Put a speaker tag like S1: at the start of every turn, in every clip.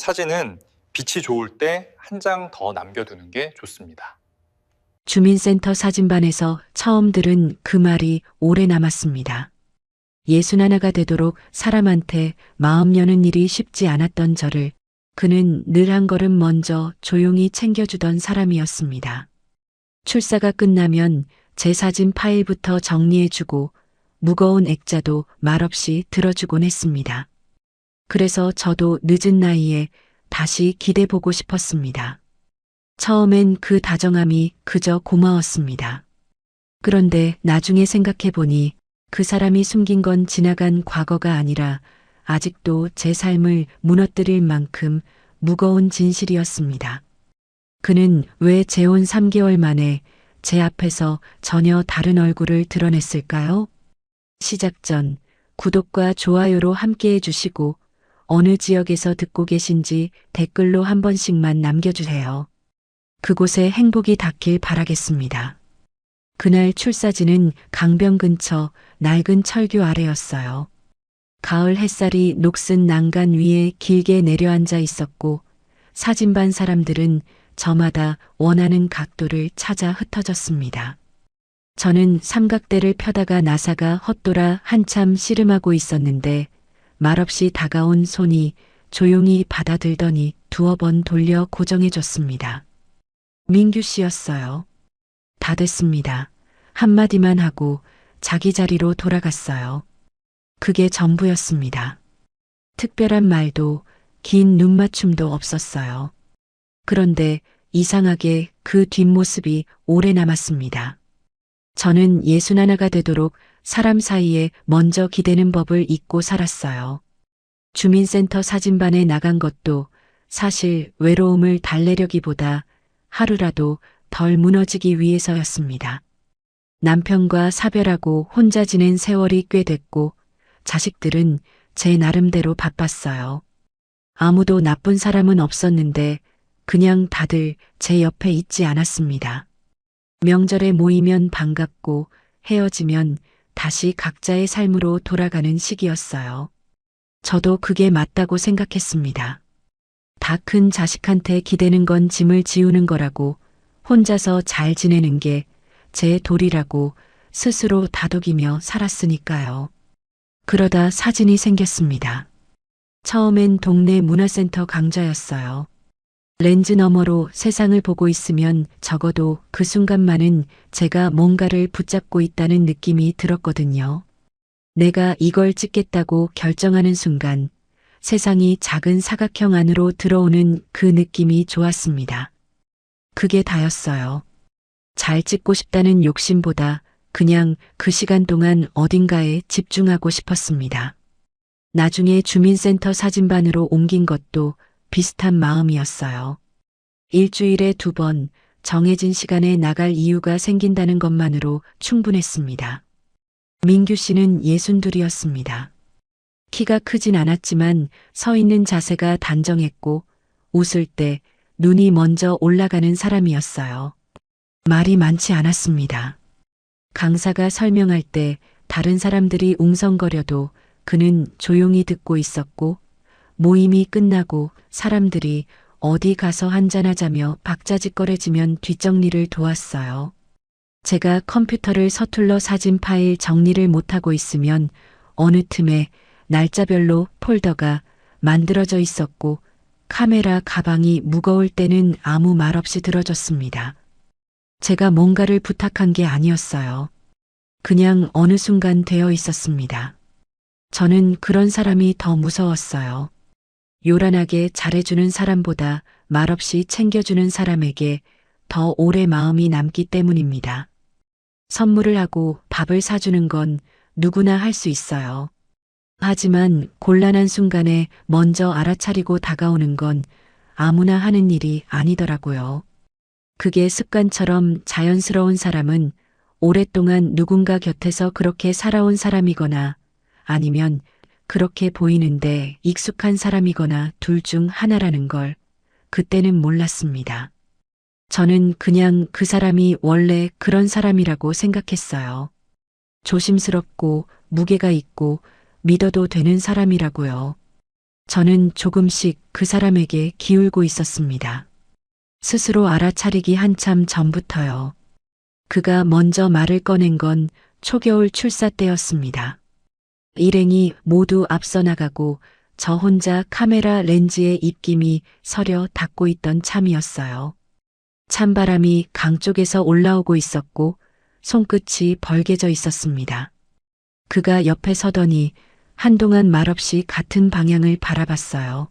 S1: 사진은 빛이 좋을 때 한 장 더 남겨두는 게 좋습니다.
S2: 주민센터 사진반에서 처음 들은 그 말이 오래 남았습니다. 61가 되도록 사람한테 마음 여는 일이 쉽지 않았던 저를 그는 늘 한 걸음 먼저 조용히 챙겨주던 사람이었습니다. 출사가 끝나면 제 사진 파일부터 정리해주고 무거운 액자도 말없이 들어주곤 했습니다. 그래서 저도 늦은 나이에 다시 기대보고 싶었습니다. 처음엔 그 다정함이 그저 고마웠습니다. 그런데 나중에 생각해보니 그 사람이 숨긴 건 지나간 과거가 아니라 아직도 제 삶을 무너뜨릴 만큼 무거운 진실이었습니다. 그는 왜 재혼 3개월 만에 제 앞에서 전혀 다른 얼굴을 드러냈을까요? 시작 전 구독과 좋아요로 함께 해주시고 어느 지역에서 듣고 계신지 댓글로 한 번씩만 남겨주세요. 그곳에 행복이 닿길 바라겠습니다. 그날 출사지는 강변 근처 낡은 철교 아래였어요. 가을 햇살이 녹슨 난간 위에 길게 내려앉아 있었고 사진반 사람들은 저마다 원하는 각도를 찾아 흩어졌습니다. 저는 삼각대를 펴다가 나사가 헛돌아 한참 씨름하고 있었는데 말없이 다가온 손이 조용히 받아들더니 두어 번 돌려 고정해줬습니다. 민규 씨였어요. 다 됐습니다. 한마디만 하고 자기 자리로 돌아갔어요. 그게 전부였습니다. 특별한 말도 긴 눈맞춤도 없었어요. 그런데 이상하게 그 뒷모습이 오래 남았습니다. 저는 61가 되도록 사람 사이에 먼저 기대는 법을 잊고 살았어요. 주민센터 사진반에 나간 것도 사실 외로움을 달래려기보다 하루라도 덜 무너지기 위해서였습니다. 남편과 사별하고 혼자 지낸 세월이 꽤 됐고 자식들은 제 나름대로 바빴어요. 아무도 나쁜 사람은 없었는데 그냥 다들 제 옆에 있지 않았습니다. 명절에 모이면 반갑고 헤어지면 다시 각자의 삶으로 돌아가는 시기였어요. 저도 그게 맞다고 생각했습니다. 다 큰 자식한테 기대는 건 짐을 지우는 거라고 혼자서 잘 지내는 게 제 도리라고 스스로 다독이며 살았으니까요. 그러다 사진이 생겼습니다. 처음엔 동네 문화센터 강좌였어요. 렌즈 너머로 세상을 보고 있으면 적어도 그 순간만은 제가 뭔가를 붙잡고 있다는 느낌이 들었거든요. 내가 이걸 찍겠다고 결정하는 순간 세상이 작은 사각형 안으로 들어오는 그 느낌이 좋았습니다. 그게 다였어요. 잘 찍고 싶다는 욕심보다 그냥 그 시간 동안 어딘가에 집중하고 싶었습니다. 나중에 주민센터 사진반으로 옮긴 것도 비슷한 마음이었어요. 일주일에 2번 정해진 시간에 나갈 이유가 생긴다는 것만으로 충분했습니다. 민규 씨는 62이었습니다. 키가 크진 않았지만 서 있는 자세가 단정했고 웃을 때 눈이 먼저 올라가는 사람이었어요. 말이 많지 않았습니다. 강사가 설명할 때 다른 사람들이 웅성거려도 그는 조용히 듣고 있었고 모임이 끝나고 사람들이 어디 가서 한잔하자며 박자짓거려지면 뒷정리를 도왔어요. 제가 컴퓨터를 서툴러 사진 파일 정리를 못하고 있으면 어느 틈에 날짜별로 폴더가 만들어져 있었고 카메라 가방이 무거울 때는 아무 말 없이 들어줬습니다. 제가 뭔가를 부탁한 게 아니었어요. 그냥 어느 순간 되어 있었습니다. 저는 그런 사람이 더 무서웠어요. 요란하게 잘해주는 사람보다 말없이 챙겨주는 사람에게 더 오래 마음이 남기 때문입니다. 선물을 하고 밥을 사주는 건 누구나 할 수 있어요. 하지만 곤란한 순간에 먼저 알아차리고 다가오는 건 아무나 하는 일이 아니더라고요. 그게 습관처럼 자연스러운 사람은 오랫동안 누군가 곁에서 그렇게 살아온 사람이거나 아니면 그렇게 보이는데 익숙한 사람이거나 둘 중 하나라는 걸 그때는 몰랐습니다. 저는 그냥 그 사람이 원래 그런 사람이라고 생각했어요. 조심스럽고 무게가 있고 믿어도 되는 사람이라고요. 저는 조금씩 그 사람에게 기울고 있었습니다. 스스로 알아차리기 한참 전부터요. 그가 먼저 말을 꺼낸 건 초겨울 출사 때였습니다. 일행이 모두 앞서 나가고 저 혼자 카메라 렌즈의 입김이 서려 닿고 있던 참이었어요. 찬바람이 강 쪽에서 올라오고 있었고 손끝이 벌개져 있었습니다. 그가 옆에 서더니 한동안 말없이 같은 방향을 바라봤어요.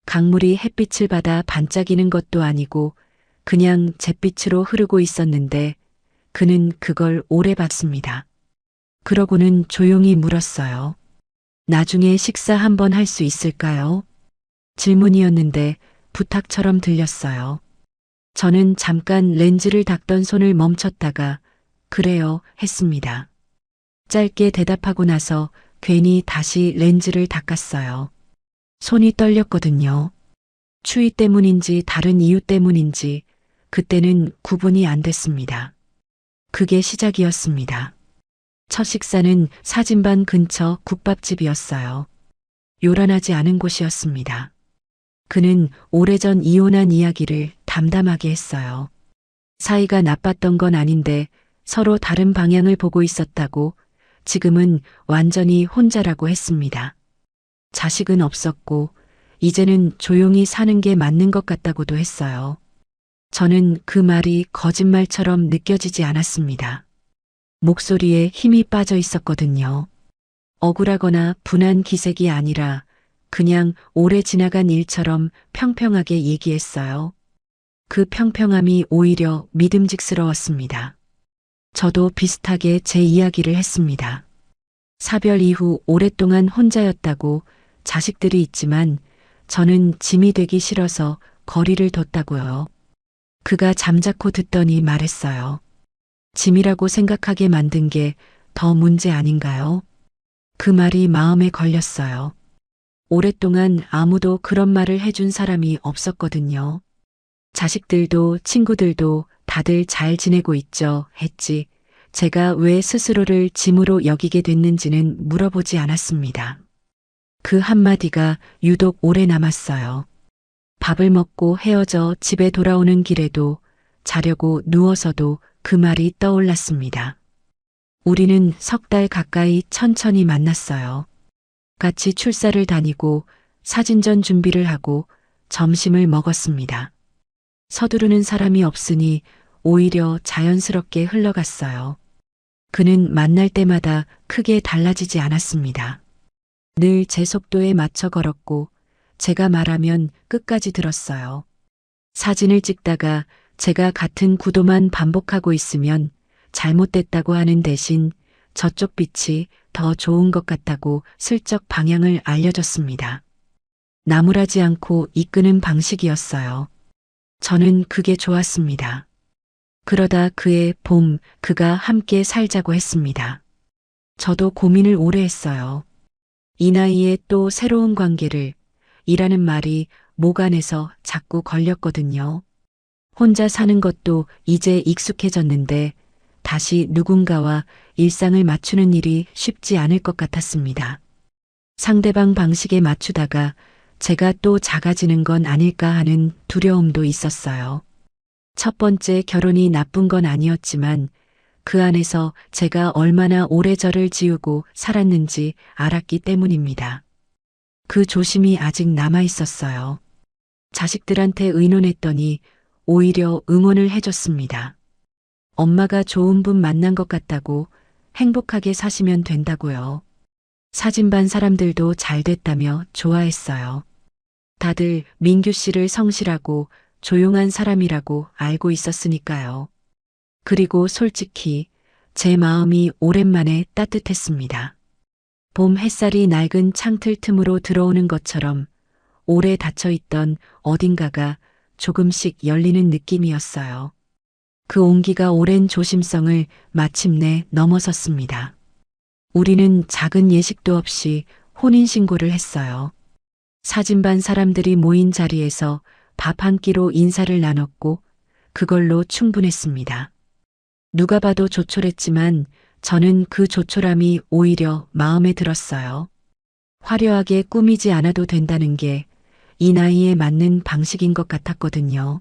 S2: 강물이 햇빛을 받아 반짝이는 것도 아니고 그냥 잿빛으로 흐르고 있었는데 그는 그걸 오래 봤습니다. 그러고는 조용히 물었어요. 나중에 식사 한번 할 수 있을까요? 질문이었는데 부탁처럼 들렸어요. 저는 잠깐 렌즈를 닦던 손을 멈췄다가 그래요 했습니다. 짧게 대답하고 나서 괜히 다시 렌즈를 닦았어요. 손이 떨렸거든요. 추위 때문인지 다른 이유 때문인지 그때는 구분이 안 됐습니다. 그게 시작이었습니다. 첫 식사는 사진반 근처 국밥집이었어요. 요란하지 않은 곳이었습니다. 그는 오래전 이혼한 이야기를 담담하게 했어요. 사이가 나빴던 건 아닌데 서로 다른 방향을 보고 있었다고 지금은 완전히 혼자라고 했습니다. 자식은 없었고 이제는 조용히 사는 게 맞는 것 같다고도 했어요. 저는 그 말이 거짓말처럼 느껴지지 않았습니다. 목소리에 힘이 빠져 있었거든요. 억울하거나 분한 기색이 아니라 그냥 오래 지나간 일처럼 평평하게 얘기했어요. 그 평평함이 오히려 믿음직스러웠습니다. 저도 비슷하게 제 이야기를 했습니다. 사별 이후 오랫동안 혼자였다고 자식들이 있지만 저는 짐이 되기 싫어서 거리를 뒀다고요. 그가 잠자코 듣더니 말했어요. 짐이라고 생각하게 만든 게 더 문제 아닌가요? 그 말이 마음에 걸렸어요. 오랫동안 아무도 그런 말을 해준 사람이 없었거든요. 자식들도 친구들도 다들 잘 지내고 있죠 했지 제가 왜 스스로를 짐으로 여기게 됐는지는 물어보지 않았습니다. 그 한마디가 유독 오래 남았어요. 밥을 먹고 헤어져 집에 돌아오는 길에도 자려고 누워서도 그 말이 떠올랐습니다. 우리는 3달 가까이 천천히 만났어요. 같이 출사를 다니고 사진전 준비를 하고 점심을 먹었습니다. 서두르는 사람이 없으니 오히려 자연스럽게 흘러갔어요. 그는 만날 때마다 크게 달라지지 않았습니다. 늘 제 속도에 맞춰 걸었고 제가 말하면 끝까지 들었어요. 사진을 찍다가 제가 같은 구도만 반복하고 있으면 잘못됐다고 하는 대신 저쪽 빛이 더 좋은 것 같다고 슬쩍 방향을 알려줬습니다. 나무라지 않고 이끄는 방식이었어요. 저는 그게 좋았습니다. 그러다 그의 봄, 그가 함께 살자고 했습니다. 저도 고민을 오래 했어요. 이 나이에 또 새로운 관계를, 이라는 말이 목 안에서 자꾸 걸렸거든요. 혼자 사는 것도 이제 익숙해졌는데 다시 누군가와 일상을 맞추는 일이 쉽지 않을 것 같았습니다. 상대방 방식에 맞추다가 제가 또 작아지는 건 아닐까 하는 두려움도 있었어요. 첫 번째 결혼이 나쁜 건 아니었지만 그 안에서 제가 얼마나 오래 저를 지우고 살았는지 알았기 때문입니다. 그 조심이 아직 남아 있었어요. 자식들한테 의논했더니 오히려 응원을 해줬습니다. 엄마가 좋은 분 만난 것 같다고 행복하게 사시면 된다고요. 사진반 사람들도 잘 됐다며 좋아했어요. 다들 민규 씨를 성실하고 조용한 사람이라고 알고 있었으니까요. 그리고 솔직히 제 마음이 오랜만에 따뜻했습니다. 봄 햇살이 낡은 창틀 틈으로 들어오는 것처럼 오래 닫혀있던 어딘가가 조금씩 열리는 느낌이었어요. 그 온기가 오랜 조심성을 마침내 넘어섰습니다. 우리는 작은 예식도 없이 혼인신고를 했어요. 사진반 사람들이 모인 자리에서 밥 한 끼로 인사를 나눴고 그걸로 충분했습니다. 누가 봐도 조촐했지만 저는 그 조촐함이 오히려 마음에 들었어요. 화려하게 꾸미지 않아도 된다는 게 이 나이에 맞는 방식인 것 같았거든요.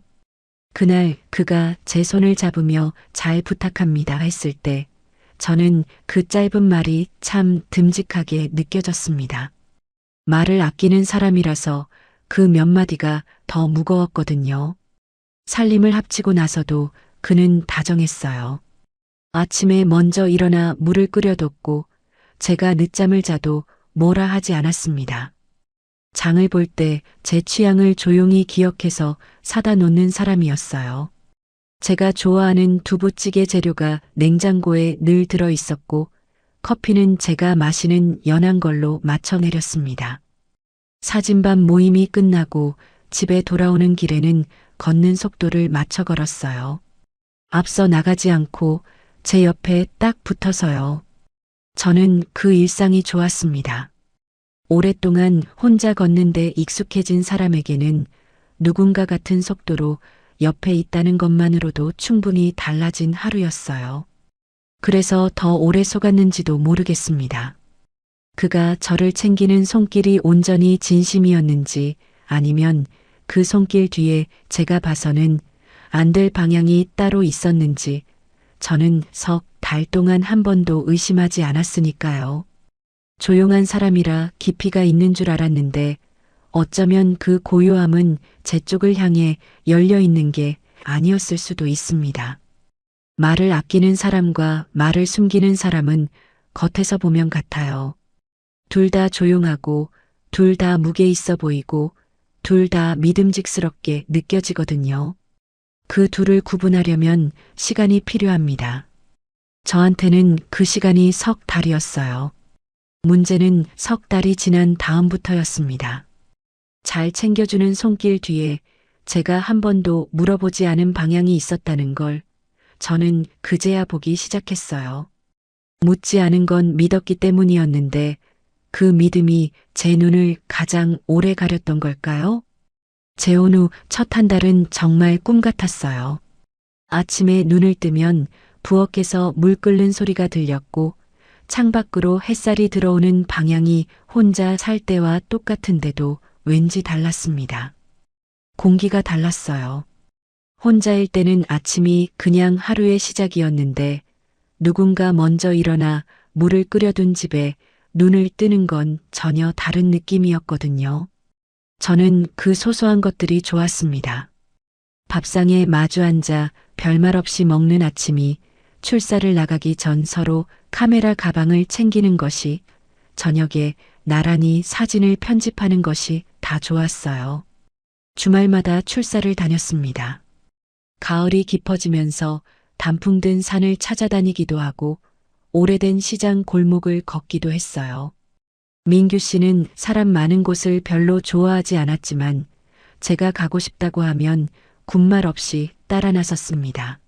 S2: 그날 그가 제 손을 잡으며 잘 부탁합니다 했을 때 저는 그 짧은 말이 참 듬직하게 느껴졌습니다. 말을 아끼는 사람이라서 그 몇 마디가 더 무거웠거든요. 살림을 합치고 나서도 그는 다정했어요. 아침에 먼저 일어나 물을 끓여뒀고 제가 늦잠을 자도 뭐라 하지 않았습니다. 장을 볼 때 제 취향을 조용히 기억해서 사다 놓는 사람이었어요. 제가 좋아하는 두부찌개 재료가 냉장고에 늘 들어 있었고 커피는 제가 마시는 연한 걸로 맞춰 내렸습니다. 사진반 모임이 끝나고 집에 돌아오는 길에는 걷는 속도를 맞춰 걸었어요. 앞서 나가지 않고 제 옆에 딱 붙어서요. 저는 그 일상이 좋았습니다. 오랫동안 혼자 걷는데 익숙해진 사람에게는 누군가 같은 속도로 옆에 있다는 것만으로도 충분히 달라진 하루였어요. 그래서 더 오래 속았는지도 모르겠습니다. 그가 저를 챙기는 손길이 온전히 진심이었는지 아니면 그 손길 뒤에 제가 봐서는 안 될 방향이 따로 있었는지 저는 석 달 동안 한 번도 의심하지 않았으니까요. 조용한 사람이라 깊이가 있는 줄 알았는데 어쩌면 그 고요함은 제 쪽을 향해 열려 있는 게 아니었을 수도 있습니다. 말을 아끼는 사람과 말을 숨기는 사람은 겉에서 보면 같아요. 둘 다 조용하고 둘 다 무게 있어 보이고 둘 다 믿음직스럽게 느껴지거든요. 그 둘을 구분하려면 시간이 필요합니다. 저한테는 그 시간이 석 달이었어요. 문제는 석 달이 지난 다음부터였습니다. 잘 챙겨주는 손길 뒤에 제가 한 번도 물어보지 않은 방향이 있었다는 걸 저는 그제야 보기 시작했어요. 묻지 않은 건 믿었기 때문이었는데 그 믿음이 제 눈을 가장 오래 가렸던 걸까요? 재혼 후 첫 한 달은 정말 꿈 같았어요. 아침에 눈을 뜨면 부엌에서 물 끓는 소리가 들렸고 창밖으로 햇살이 들어오는 방향이 혼자 살 때와 똑같은데도 왠지 달랐습니다. 공기가 달랐어요. 혼자일 때는 아침이 그냥 하루의 시작이었는데 누군가 먼저 일어나 물을 끓여둔 집에 눈을 뜨는 건 전혀 다른 느낌이었거든요. 저는 그 소소한 것들이 좋았습니다. 밥상에 마주 앉아 별말 없이 먹는 아침이, 출사를 나가기 전 서로 카메라 가방을 챙기는 것이, 저녁에 나란히 사진을 편집하는 것이 다 좋았어요. 주말마다 출사를 다녔습니다. 가을이 깊어지면서 단풍 든 산을 찾아다니기도 하고 오래된 시장 골목을 걷기도 했어요. 민규 씨는 사람 많은 곳을 별로 좋아하지 않았지만 제가 가고 싶다고 하면 군말 없이 따라 나섰습니다.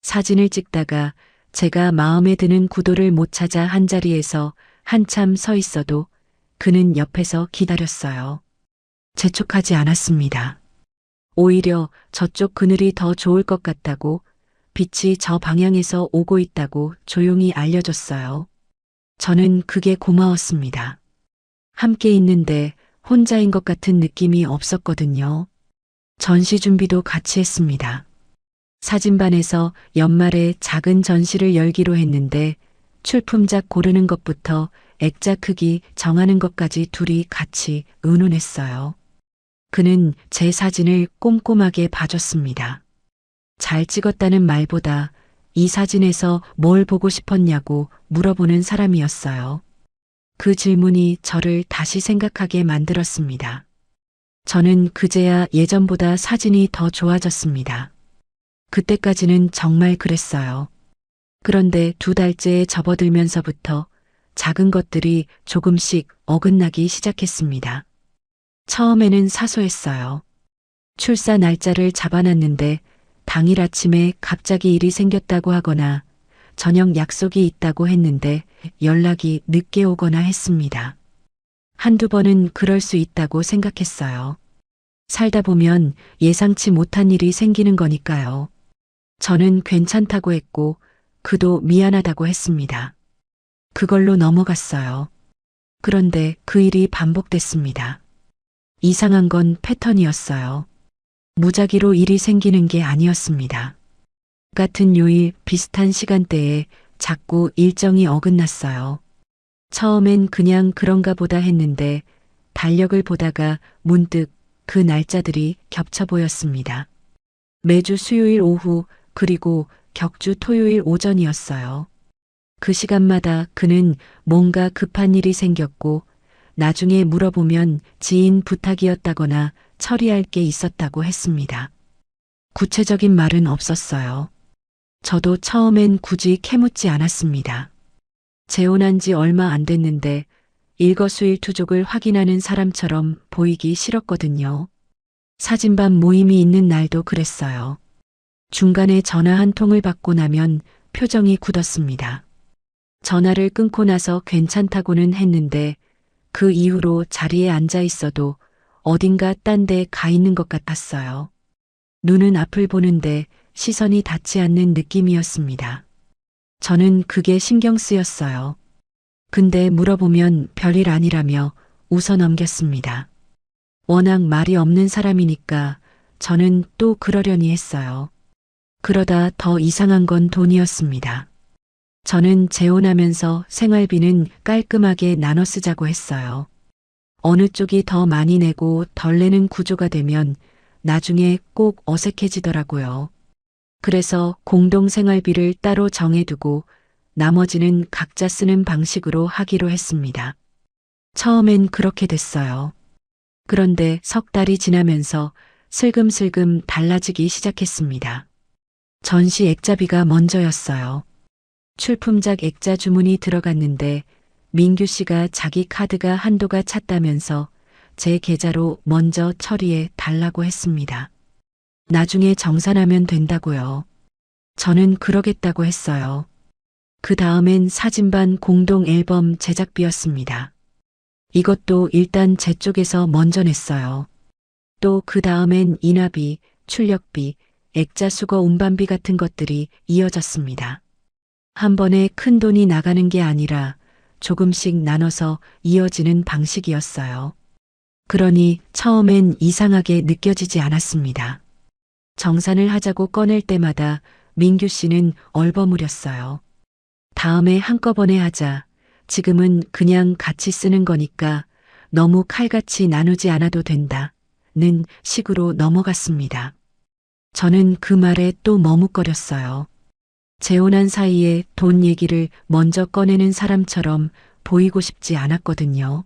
S2: 사진을 찍다가 제가 마음에 드는 구도를 못 찾아 한자리에서 한참 서 있어도 그는 옆에서 기다렸어요. 재촉하지 않았습니다. 오히려 저쪽 그늘이 더 좋을 것 같다고, 빛이 저 방향에서 오고 있다고 조용히 알려줬어요. 저는 그게 고마웠습니다. 함께 있는데 혼자인 것 같은 느낌이 없었거든요. 전시 준비도 같이 했습니다. 사진반에서 연말에 작은 전시를 열기로 했는데 출품작 고르는 것부터 액자 크기 정하는 것까지 둘이 같이 의논했어요. 그는 제 사진을 꼼꼼하게 봐줬습니다. 잘 찍었다는 말보다 이 사진에서 뭘 보고 싶었냐고 물어보는 사람이었어요. 그 질문이 저를 다시 생각하게 만들었습니다. 저는 그제야 예전보다 사진이 더 좋아졌습니다. 그때까지는 정말 그랬어요. 그런데 2달째에 접어들면서부터 작은 것들이 조금씩 어긋나기 시작했습니다. 처음에는 사소했어요. 출사 날짜를 잡아놨는데 당일 아침에 갑자기 일이 생겼다고 하거나 저녁 약속이 있다고 했는데 연락이 늦게 오거나 했습니다. 한두 번은 그럴 수 있다고 생각했어요. 살다 보면 예상치 못한 일이 생기는 거니까요. 저는 괜찮다고 했고 그도 미안하다고 했습니다. 그걸로 넘어갔어요. 그런데 그 일이 반복됐습니다. 이상한 건 패턴이었어요. 무작위로 일이 생기는 게 아니었습니다. 같은 요일 비슷한 시간대에 자꾸 일정이 어긋났어요. 처음엔 그냥 그런가 보다 했는데 달력을 보다가 문득 그 날짜들이 겹쳐 보였습니다. 매주 수요일 오후 그리고 격주 토요일 오전이었어요. 그 시간마다 그는 뭔가 급한 일이 생겼고 나중에 물어보면 지인 부탁이었다거나 처리할 게 있었다고 했습니다. 구체적인 말은 없었어요. 저도 처음엔 굳이 캐묻지 않았습니다. 재혼한 지 얼마 안 됐는데 일거수일투족을 확인하는 사람처럼 보이기 싫었거든요. 사진반 모임이 있는 날도 그랬어요. 중간에 전화 한 통을 받고 나면 표정이 굳었습니다. 전화를 끊고 나서 괜찮다고는 했는데 그 이후로 자리에 앉아 있어도 어딘가 딴 데 가 있는 것 같았어요. 눈은 앞을 보는데 시선이 닿지 않는 느낌이었습니다. 저는 그게 신경 쓰였어요. 근데 물어보면 별일 아니라며 웃어 넘겼습니다. 워낙 말이 없는 사람이니까 저는 또 그러려니 했어요. 그러다 더 이상한 건 돈이었습니다. 저는 재혼하면서 생활비는 깔끔하게 나눠 쓰자고 했어요. 어느 쪽이 더 많이 내고 덜 내는 구조가 되면 나중에 꼭 어색해지더라고요. 그래서 공동 생활비를 따로 정해두고 나머지는 각자 쓰는 방식으로 하기로 했습니다. 처음엔 그렇게 됐어요. 그런데 석 달이 지나면서 슬금슬금 달라지기 시작했습니다. 전시 액자비가 먼저였어요. 출품작 액자 주문이 들어갔는데 민규 씨가 자기 카드가 한도가 찼다면서 제 계좌로 먼저 처리해 달라고 했습니다. 나중에 정산하면 된다고요. 저는 그러겠다고 했어요. 그 다음엔 사진반 공동 앨범 제작비였습니다. 이것도 일단 제 쪽에서 먼저 냈어요. 또 그 다음엔 인화비, 출력비, 액자 수거 운반비 같은 것들이 이어졌습니다. 한 번에 큰 돈이 나가는 게 아니라 조금씩 나눠서 이어지는 방식이었어요. 그러니 처음엔 이상하게 느껴지지 않았습니다. 정산을 하자고 꺼낼 때마다 민규 씨는 얼버무렸어요. 다음에 한꺼번에 하자. 지금은 그냥 같이 쓰는 거니까 너무 칼같이 나누지 않아도 된다. 는 식으로 넘어갔습니다. 저는 그 말에 또 머뭇거렸어요. 재혼한 사이에 돈 얘기를 먼저 꺼내는 사람처럼 보이고 싶지 않았거든요.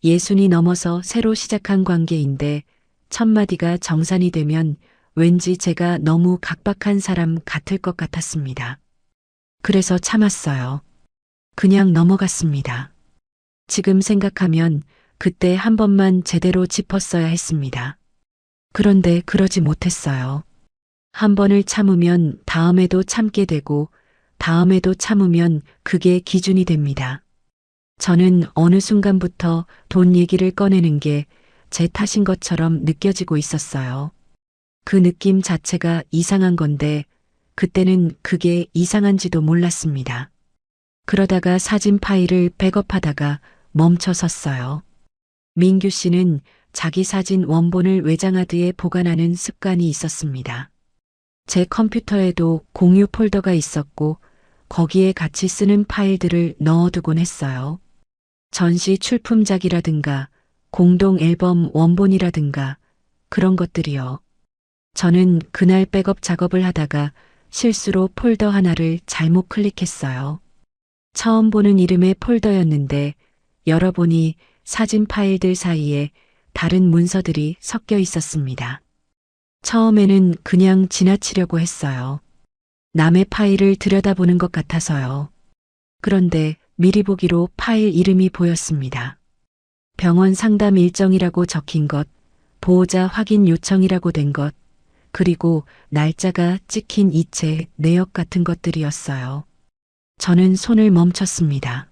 S2: 60이 넘어서 새로 시작한 관계인데 첫 마디가 정산이 되면 왠지 제가 너무 각박한 사람 같을 것 같았습니다. 그래서 참았어요. 그냥 넘어갔습니다. 지금 생각하면 그때 한 번만 제대로 짚었어야 했습니다. 그런데 그러지 못했어요. 한 번을 참으면 다음에도 참게 되고 다음에도 참으면 그게 기준이 됩니다. 저는 어느 순간부터 돈 얘기를 꺼내는 게 제 탓인 것처럼 느껴지고 있었어요. 그 느낌 자체가 이상한 건데 그때는 그게 이상한지도 몰랐습니다. 그러다가 사진 파일을 백업하다가 멈춰 섰어요. 민규 씨는 자기 사진 원본을 외장하드에 보관하는 습관이 있었습니다. 제 컴퓨터에도 공유 폴더가 있었고 거기에 같이 쓰는 파일들을 넣어두곤 했어요. 전시 출품작이라든가 공동 앨범 원본이라든가 그런 것들이요. 저는 그날 백업 작업을 하다가 실수로 폴더 하나를 잘못 클릭했어요. 처음 보는 이름의 폴더였는데 열어보니 사진 파일들 사이에 다른 문서들이 섞여 있었습니다. 처음에는 그냥 지나치려고 했어요. 남의 파일을 들여다보는 것 같아서요. 그런데 미리 보기로 파일 이름이 보였습니다. 병원 상담 일정이라고 적힌 것, 보호자 확인 요청이라고 된 것, 그리고 날짜가 찍힌 이체, 내역 같은 것들이었어요. 저는 손을 멈췄습니다.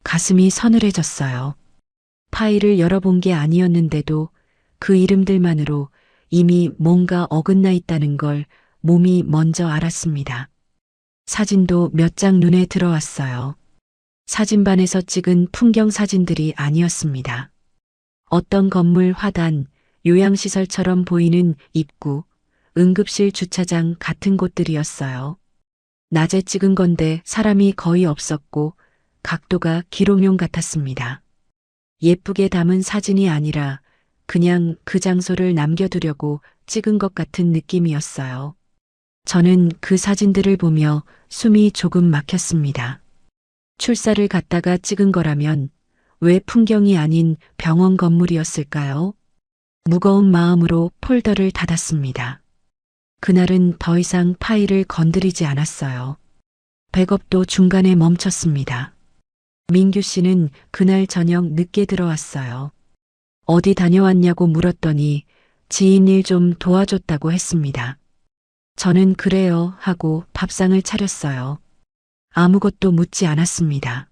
S2: 가슴이 서늘해졌어요. 파일을 열어본 게 아니었는데도 그 이름들만으로 이미 뭔가 어긋나 있다는 걸 몸이 먼저 알았습니다. 사진도 몇 장 눈에 들어왔어요. 사진반에서 찍은 풍경 사진들이 아니었습니다. 어떤 건물 화단, 요양시설처럼 보이는 입구, 응급실 주차장 같은 곳들이었어요. 낮에 찍은 건데 사람이 거의 없었고 각도가 기록용 같았습니다. 예쁘게 담은 사진이 아니라 그냥 그 장소를 남겨두려고 찍은 것 같은 느낌이었어요. 저는 그 사진들을 보며 숨이 조금 막혔습니다. 출사를 갔다가 찍은 거라면 왜 풍경이 아닌 병원 건물이었을까요? 무거운 마음으로 폴더를 닫았습니다. 그날은 더 이상 파일을 건드리지 않았어요. 백업도 중간에 멈췄습니다. 민규 씨는 그날 저녁 늦게 들어왔어요. 어디 다녀왔냐고 물었더니 지인 일 좀 도와줬다고 했습니다. 저는 그래요 하고 밥상을 차렸어요. 아무것도 묻지 않았습니다.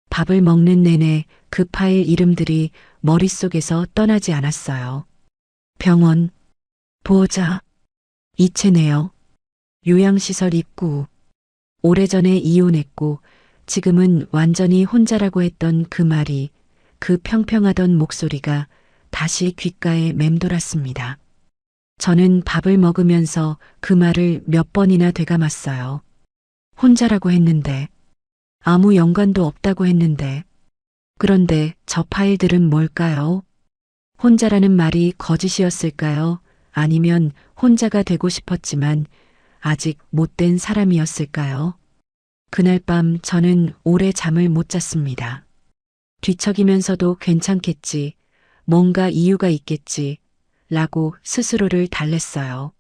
S2: 밥을 먹는 내내 그 파일 이름들이 머릿속에서 떠나지 않았어요. 병원, 보호자, 이체네요. 요양시설 입구. 오래전에 이혼했고 지금은 완전히 혼자라고 했던 그 말이, 그 평평하던 목소리가 다시 귓가에 맴돌았습니다. 저는 밥을 먹으면서 그 말을 몇 번이나 되감았어요. 혼자라고 했는데, 아무 연관도 없다고 했는데, 그런데 저 파일들은 뭘까요? 혼자라는 말이 거짓이었을까요? 아니면 혼자가 되고 싶었지만 아직 못된 사람이었을까요? 그날 밤 저는 오래 잠을 못 잤습니다. 뒤척이면서도 괜찮겠지, 뭔가 이유가 있겠지, 라고 스스로를 달랬어요.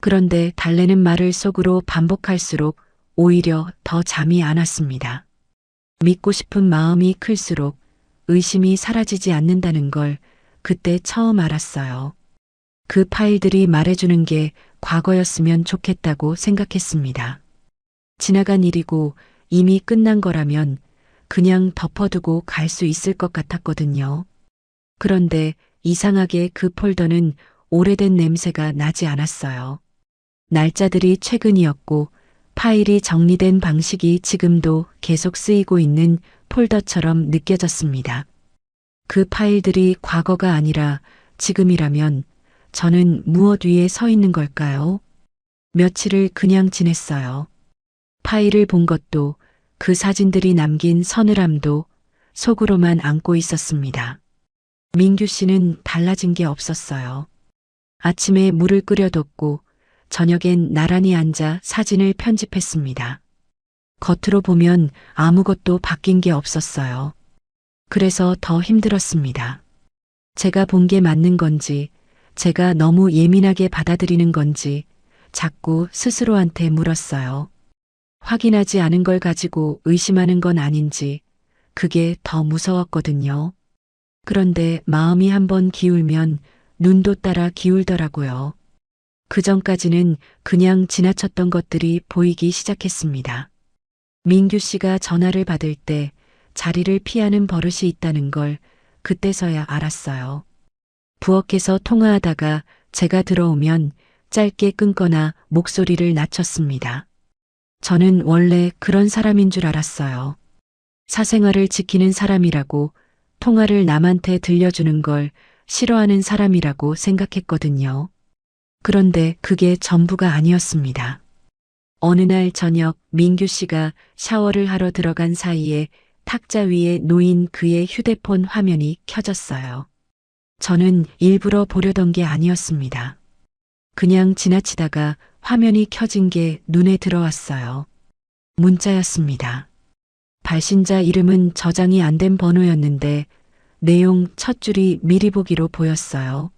S2: 그런데 달래는 말을 속으로 반복할수록 오히려 더 잠이 안 왔습니다. 믿고 싶은 마음이 클수록 의심이 사라지지 않는다는 걸 그때 처음 알았어요. 그 파일들이 말해주는 게 과거였으면 좋겠다고 생각했습니다. 지나간 일이고 이미 끝난 거라면 그냥 덮어두고 갈 수 있을 것 같았거든요. 그런데 이상하게 그 폴더는 오래된 냄새가 나지 않았어요. 날짜들이 최근이었고 파일이 정리된 방식이 지금도 계속 쓰이고 있는 폴더처럼 느껴졌습니다. 그 파일들이 과거가 아니라 지금이라면 저는 무엇 위에 서 있는 걸까요? 며칠을 그냥 지냈어요. 파일을 본 것도, 그 사진들이 남긴 서늘함도 속으로만 안고 있었습니다. 민규 씨는 달라진 게 없었어요. 아침에 물을 끓여뒀고 저녁엔 나란히 앉아 사진을 편집했습니다. 겉으로 보면 아무것도 바뀐 게 없었어요. 그래서 더 힘들었습니다. 제가 본 게 맞는 건지, 제가 너무 예민하게 받아들이는 건지 자꾸 스스로한테 물었어요. 확인하지 않은 걸 가지고 의심하는 건 아닌지, 그게 더 무서웠거든요. 그런데 마음이 한번 기울면 눈도 따라 기울더라고요. 그 전까지는 그냥 지나쳤던 것들이 보이기 시작했습니다. 민규 씨가 전화를 받을 때 자리를 피하는 버릇이 있다는 걸 그때서야 알았어요. 부엌에서 통화하다가 제가 들어오면 짧게 끊거나 목소리를 낮췄습니다. 저는 원래 그런 사람인 줄 알았어요. 사생활을 지키는 사람이라고, 통화를 남한테 들려주는 걸 싫어하는 사람이라고 생각했거든요. 그런데 그게 전부가 아니었습니다. 어느 날 저녁 민규 씨가 샤워를 하러 들어간 사이에 탁자 위에 놓인 그의 휴대폰 화면이 켜졌어요. 저는 일부러 보려던 게 아니었습니다. 그냥 지나치다가 화면이 켜진 게 눈에 들어왔어요. 문자였습니다. 발신자 이름은 저장이 안 된 번호였는데 내용 첫 줄이 미리 보기로 보였어요.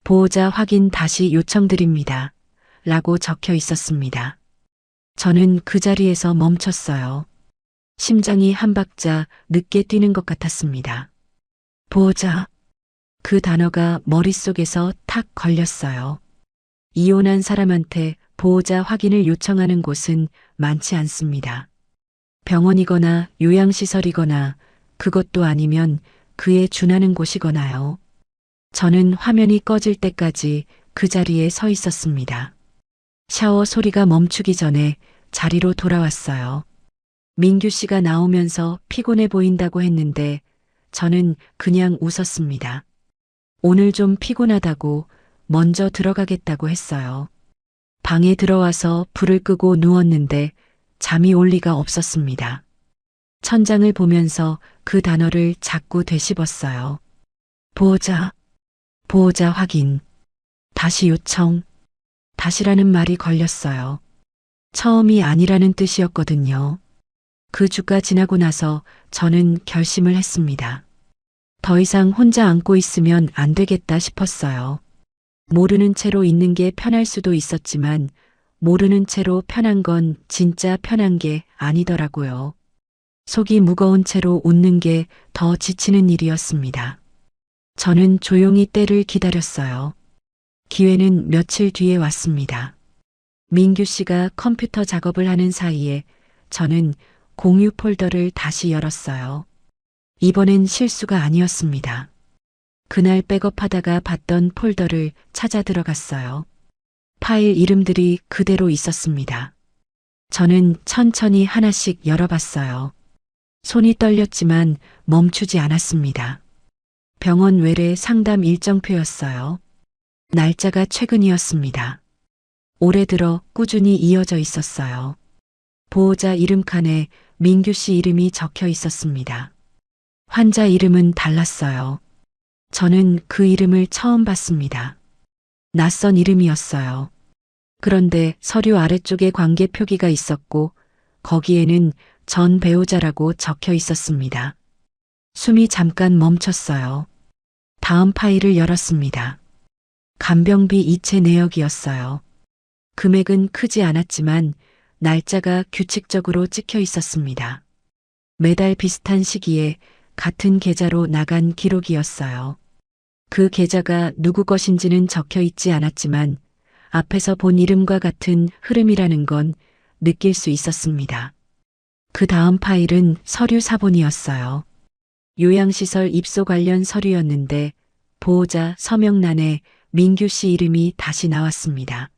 S2: 보호자 확인 다시 요청드립니다. 라고 적혀 있었습니다. 저는 그 자리에서 멈췄어요. 심장이 한 박자 늦게 뛰는 것 같았습니다. 보호자. 그 단어가 머릿속에서 탁 걸렸어요. 이혼한 사람한테 보호자 확인을 요청하는 곳은 많지 않습니다. 병원이거나 요양시설이거나 그것도 아니면 그에 준하는 곳이거나요. 저는 화면이 꺼질 때까지 그 자리에 서 있었습니다. 샤워 소리가 멈추기 전에 자리로 돌아왔어요. 민규 씨가 나오면서 피곤해 보인다고 했는데 저는 그냥 웃었습니다. 오늘 좀 피곤하다고 먼저 들어가겠다고 했어요. 방에 들어와서 불을 끄고 누웠는데 잠이 올 리가 없었습니다. 천장을 보면서 그 단어를 자꾸 되씹었어요. 보호자, 보호자 확인, 다시 요청, 다시라는 말이 걸렸어요. 처음이 아니라는 뜻이었거든요. 그 주가 지나고 나서 저는 결심을 했습니다. 더 이상 혼자 안고 있으면 안 되겠다 싶었어요. 모르는 채로 있는 게 편할 수도 있었지만 모르는 채로 편한 건 진짜 편한 게 아니더라고요. 속이 무거운 채로 웃는 게 더 지치는 일이었습니다. 저는 조용히 때를 기다렸어요. 기회는 며칠 뒤에 왔습니다. 민규 씨가 컴퓨터 작업을 하는 사이에 저는 공유 폴더를 다시 열었어요. 이번엔 실수가 아니었습니다. 그날 백업하다가 봤던 폴더를 찾아 들어갔어요. 파일 이름들이 그대로 있었습니다. 저는 천천히 하나씩 열어봤어요. 손이 떨렸지만 멈추지 않았습니다. 병원 외래 상담 일정표였어요. 날짜가 최근이었습니다. 올해 들어 꾸준히 이어져 있었어요. 보호자 이름 칸에 민규 씨 이름이 적혀 있었습니다. 환자 이름은 달랐어요. 저는 그 이름을 처음 봤습니다. 낯선 이름이었어요. 그런데 서류 아래쪽에 관계 표기가 있었고 거기에는 전 배우자라고 적혀 있었습니다. 숨이 잠깐 멈췄어요. 다음 파일을 열었습니다. 간병비 이체 내역이었어요. 금액은 크지 않았지만 날짜가 규칙적으로 찍혀 있었습니다. 매달 비슷한 시기에 같은 계좌로 나간 기록이었어요. 그 계좌가 누구 것인지는 적혀 있지 않았지만 앞에서 본 이름과 같은 흐름이라는 건 느낄 수 있었습니다. 그 다음 파일은 서류 사본이었어요. 요양시설 입소 관련 서류였는데 보호자 서명란에 민규 씨 이름이 다시 나왔습니다.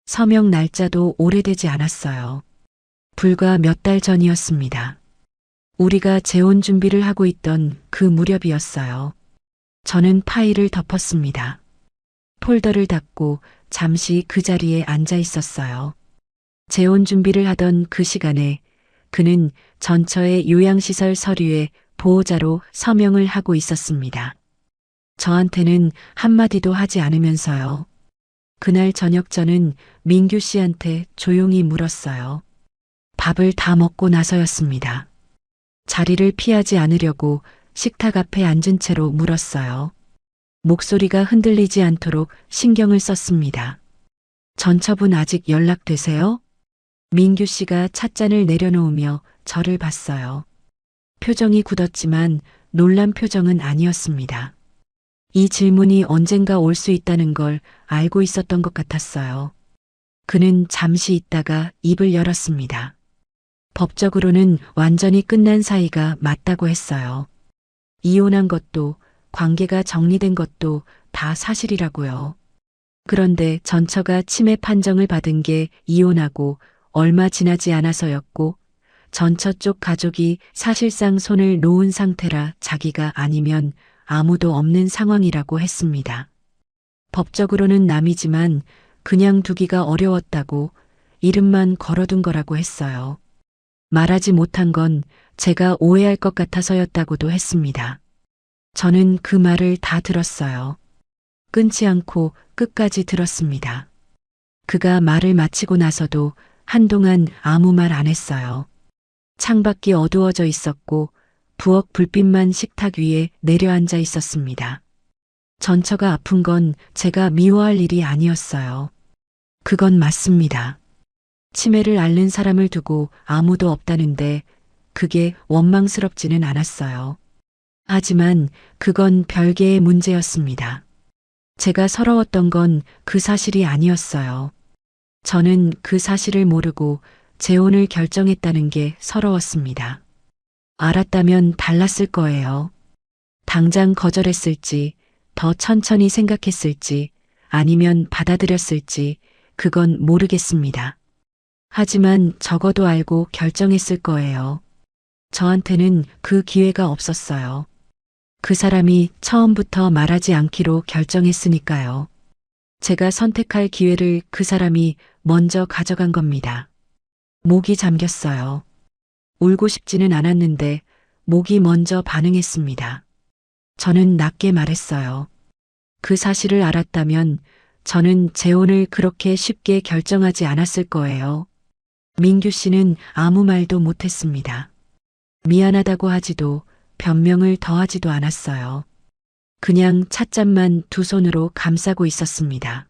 S2: 서명 날짜도 오래되지 않았어요. 불과 몇 달 전이었습니다. 우리가 재혼 준비를 하고 있던 그 무렵이었어요. 저는 파일을 덮었습니다. 폴더를 닫고 잠시 그 자리에 앉아 있었어요. 재혼 준비를 하던 그 시간에 그는 전처의 요양시설 서류에 보호자로 서명을 하고 있었습니다. 저한테는 한마디도 하지 않으면서요. 그날 저녁 저는 민규 씨한테 조용히 물었어요. 밥을 다 먹고 나서였습니다. 자리를 피하지 않으려고 식탁 앞에 앉은 채로 물었어요. 목소리가 흔들리지 않도록 신경을 썼습니다. 전처분 아직 연락되세요? 민규 씨가 찻잔을 내려놓으며 저를 봤어요. 표정이 굳었지만 놀란 표정은 아니었습니다. 이 질문이 언젠가 올 수 있다는 걸 알고 있었던 것 같았어요. 그는 잠시 있다가 입을 열었습니다. 법적으로는 완전히 끝난 사이가 맞다고 했어요. 이혼한 것도 관계가 정리된 것도 다 사실이라고요. 그런데 전처가 치매 판정을 받은 게 이혼하고 얼마 지나지 않아서였고 전처 쪽 가족이 사실상 손을 놓은 상태라 자기가 아니면 아무도 없는 상황이라고 했습니다. 법적으로는 남이지만 그냥 두기가 어려웠다고 이름만 걸어둔 거라고 했어요. 말하지 못한 건 제가 오해할 것 같아서였다고도 했습니다. 저는 그 말을 다 들었어요. 끊지 않고 끝까지 들었습니다. 그가 말을 마치고 나서도 한동안 아무 말 안 했어요. 창밖이 어두워져 있었고 부엌 불빛만 식탁 위에 내려앉아 있었습니다. 전처가 아픈 건 제가 미워할 일이 아니었어요. 그건 맞습니다. 치매를 앓는 사람을 두고 아무도 없다는데 그게 원망스럽지는 않았어요. 하지만 그건 별개의 문제였습니다. 제가 서러웠던 건 그 사실이 아니었어요. 저는 그 사실을 모르고 재혼을 결정했다는 게 서러웠습니다. 알았다면 달랐을 거예요. 당장 거절했을지, 더 천천히 생각했을지, 아니면 받아들였을지, 그건 모르겠습니다. 하지만 적어도 알고 결정했을 거예요. 저한테는 그 기회가 없었어요. 그 사람이 처음부터 말하지 않기로 결정했으니까요. 제가 선택할 기회를 그 사람이 먼저 가져간 겁니다. 목이 잠겼어요. 울고 싶지는 않았는데 목이 먼저 반응했습니다. 저는 낮게 말했어요. 그 사실을 알았다면 저는 재혼을 그렇게 쉽게 결정하지 않았을 거예요. 민규 씨는 아무 말도 못했습니다. 미안하다고 하지도 변명을 더하지도 않았어요. 그냥 찻잔만 두 손으로 감싸고 있었습니다.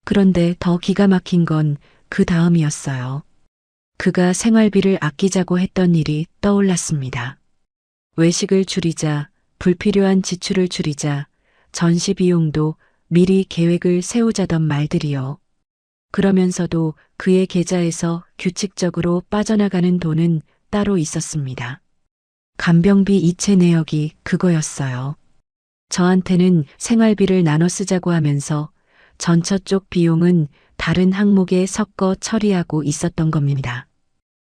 S2: 그런데 더 기가 막힌 건 그 다음이었어요. 그가 생활비를 아끼자고 했던 일이 떠올랐습니다. 외식을 줄이자, 불필요한 지출을 줄이자, 전시 비용도 미리 계획을 세우자던 말들이요. 그러면서도 그의 계좌에서 규칙적으로 빠져나가는 돈은 따로 있었습니다. 간병비 이체 내역이 그거였어요. 저한테는 생활비를 나눠 쓰자고 하면서 전처 쪽 비용은 다른 항목에 섞어 처리하고 있었던 겁니다.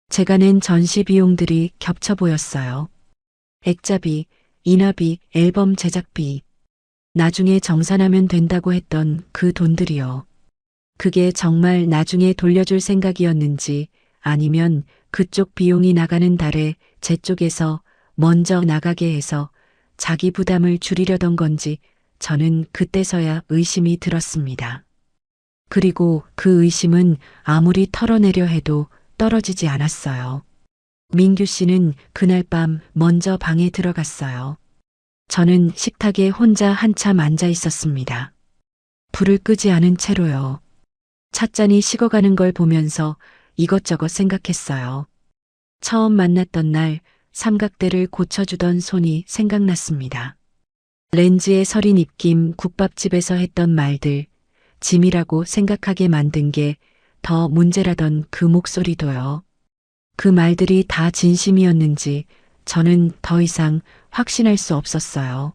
S2: 제가 낸 전시 비용들이 겹쳐 보였어요. 액자비, 인화비, 앨범 제작비. 나중에 정산하면 된다고 했던 그 돈들이요. 그게 정말 나중에 돌려줄 생각이었는지 아니면 그쪽 비용이 나가는 달에 제 쪽에서 먼저 나가게 해서 자기 부담을 줄이려던 건지 저는 그때서야 의심이 들었습니다. 그리고 그 의심은 아무리 털어내려 해도 떨어지지 않았어요. 민규 씨는 그날 밤 먼저 방에 들어갔어요. 저는 식탁에 혼자 한참 앉아 있었습니다. 불을 끄지 않은 채로요. 찻잔이 식어가는 걸 보면서 이것저것 생각했어요. 처음 만났던 날 삼각대를 고쳐주던 손이 생각났습니다. 렌즈에 서린 입김 국밥집에서 했던 말들, 짐이라고 생각하게 만든 게 더 문제라던 그 목소리도요. 그 말들이 다 진심이었는지 저는 더 이상 확신할 수 없었어요.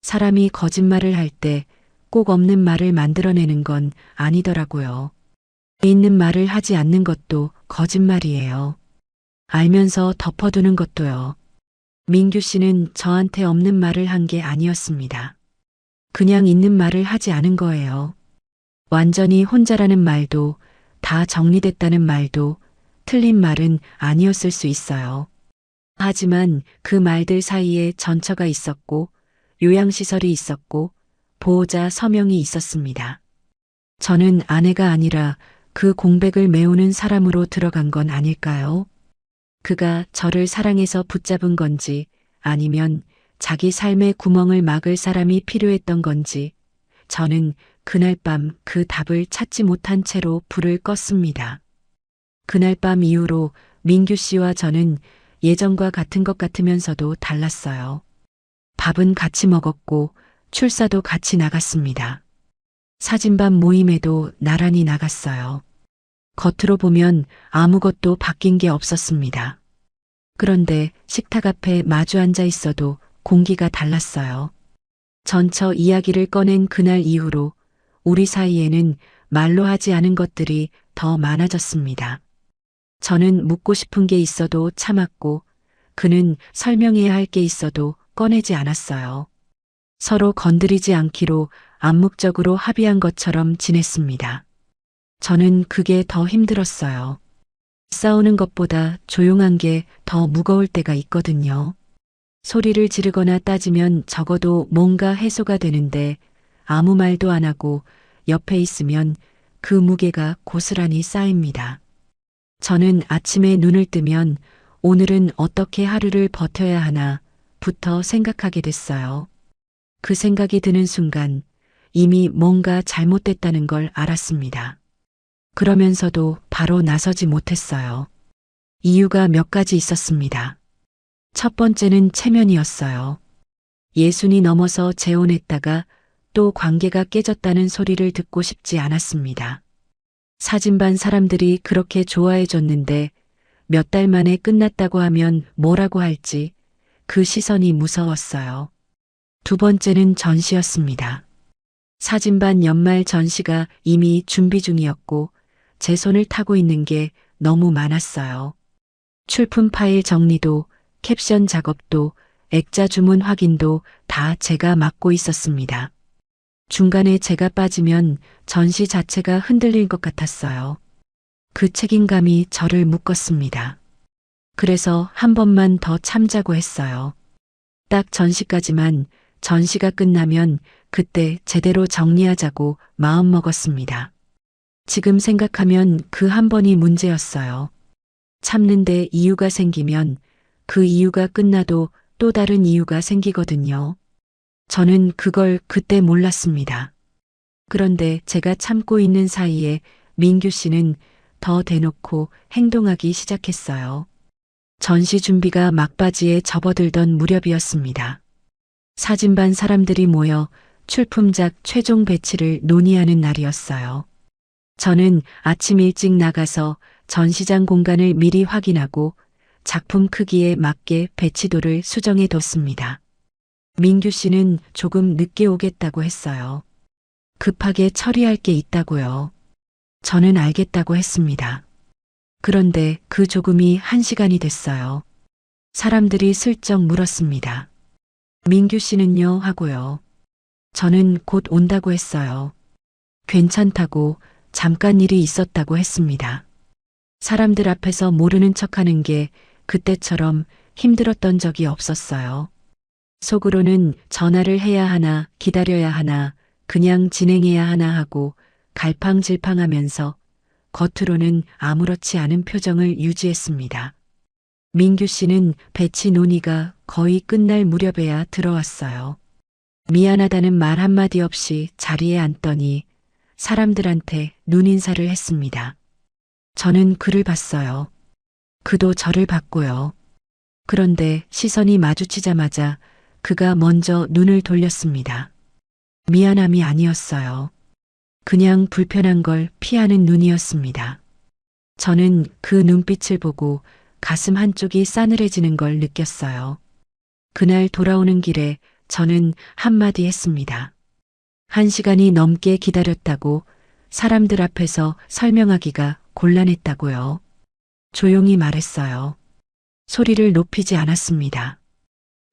S2: 사람이 거짓말을 할 때 꼭 없는 말을 만들어내는 건 아니더라고요. 있는 말을 하지 않는 것도 거짓말이에요. 알면서 덮어두는 것도요. 민규 씨는 저한테 없는 말을 한 게 아니었습니다. 그냥 있는 말을 하지 않은 거예요. 완전히 혼자라는 말도, 다 정리됐다는 말도, 틀린 말은 아니었을 수 있어요. 하지만 그 말들 사이에 전처가 있었고, 요양시설이 있었고, 보호자 서명이 있었습니다. 저는 아내가 아니라 그 공백을 메우는 사람으로 들어간 건 아닐까요? 그가 저를 사랑해서 붙잡은 건지 아니면 자기 삶의 구멍을 막을 사람이 필요했던 건지 저는 그날 밤 그 답을 찾지 못한 채로 불을 껐습니다. 그날 밤 이후로 민규 씨와 저는 예전과 같은 것 같으면서도 달랐어요. 밥은 같이 먹었고 출사도 같이 나갔습니다. 사진반 모임에도 나란히 나갔어요. 겉으로 보면 아무것도 바뀐 게 없었습니다. 그런데 식탁 앞에 마주 앉아 있어도 공기가 달랐어요. 전처 이야기를 꺼낸 그날 이후로 우리 사이에는 말로 하지 않은 것들이 더 많아졌습니다. 저는 묻고 싶은 게 있어도 참았고 그는 설명해야 할 게 있어도 꺼내지 않았어요. 서로 건드리지 않기로 암묵적으로 합의한 것처럼 지냈습니다. 저는 그게 더 힘들었어요. 싸우는 것보다 조용한 게 더 무거울 때가 있거든요. 소리를 지르거나 따지면 적어도 뭔가 해소가 되는데 아무 말도 안 하고 옆에 있으면 그 무게가 고스란히 쌓입니다. 저는 아침에 눈을 뜨면 오늘은 어떻게 하루를 버텨야 하나 부터 생각하게 됐어요. 그 생각이 드는 순간 이미 뭔가 잘못됐다는 걸 알았습니다. 그러면서도 바로 나서지 못했어요. 이유가 몇 가지 있었습니다. 첫 번째는 체면이었어요. 예순이 넘어서 재혼했다가 또 관계가 깨졌다는 소리를 듣고 싶지 않았습니다. 사진반 사람들이 그렇게 좋아해 줬는데 몇 달 만에 끝났다고 하면 뭐라고 할지 그 시선이 무서웠어요. 두 번째는 전시였습니다. 사진반 연말 전시가 이미 준비 중이었고 제 손을 타고 있는 게 너무 많았어요. 출품 파일 정리도, 캡션 작업도, 액자 주문 확인도 다 제가 맡고 있었습니다. 중간에 제가 빠지면 전시 자체가 흔들릴 것 같았어요. 그 책임감이 저를 묶었습니다. 그래서 한 번만 더 참자고 했어요. 딱 전시까지만, 전시가 끝나면 그때 제대로 정리하자고 마음먹었습니다. 지금 생각하면 그 한 번이 문제였어요. 참는데 이유가 생기면 그 이유가 끝나도 또 다른 이유가 생기거든요. 저는 그걸 그때 몰랐습니다. 그런데 제가 참고 있는 사이에 민규 씨는 더 대놓고 행동하기 시작했어요. 전시 준비가 막바지에 접어들던 무렵이었습니다. 사진반 사람들이 모여 출품작 최종 배치를 논의하는 날이었어요. 저는 아침 일찍 나가서 전시장 공간을 미리 확인하고 작품 크기에 맞게 배치도를 수정해 뒀습니다. 민규 씨는 조금 늦게 오겠다고 했어요. 급하게 처리할 게 있다고요. 저는 알겠다고 했습니다. 그런데 그 조금이 1시간이 됐어요. 사람들이 슬쩍 물었습니다. 민규 씨는요? 하고요. 저는 곧 온다고 했어요. 괜찮다고, 잠깐 일이 있었다고 했습니다. 사람들 앞에서 모르는 척하는 게 그때처럼 힘들었던 적이 없었어요. 속으로는 전화를 해야 하나, 기다려야 하나, 그냥 진행해야 하나 하고 갈팡질팡하면서 겉으로는 아무렇지 않은 표정을 유지했습니다. 민규 씨는 배치 논의가 거의 끝날 무렵에야 들어왔어요. 미안하다는 말 한마디 없이 자리에 앉더니 사람들한테 눈인사를 했습니다. 저는 그를 봤어요. 그도 저를 봤고요. 그런데 시선이 마주치자마자 그가 먼저 눈을 돌렸습니다. 미안함이 아니었어요. 그냥 불편한 걸 피하는 눈이었습니다. 저는 그 눈빛을 보고 가슴 한쪽이 싸늘해지는 걸 느꼈어요. 그날 돌아오는 길에 저는 한마디 했습니다. 1시간이 넘게 기다렸다고, 사람들 앞에서 설명하기가 곤란했다고요. 조용히 말했어요. 소리를 높이지 않았습니다.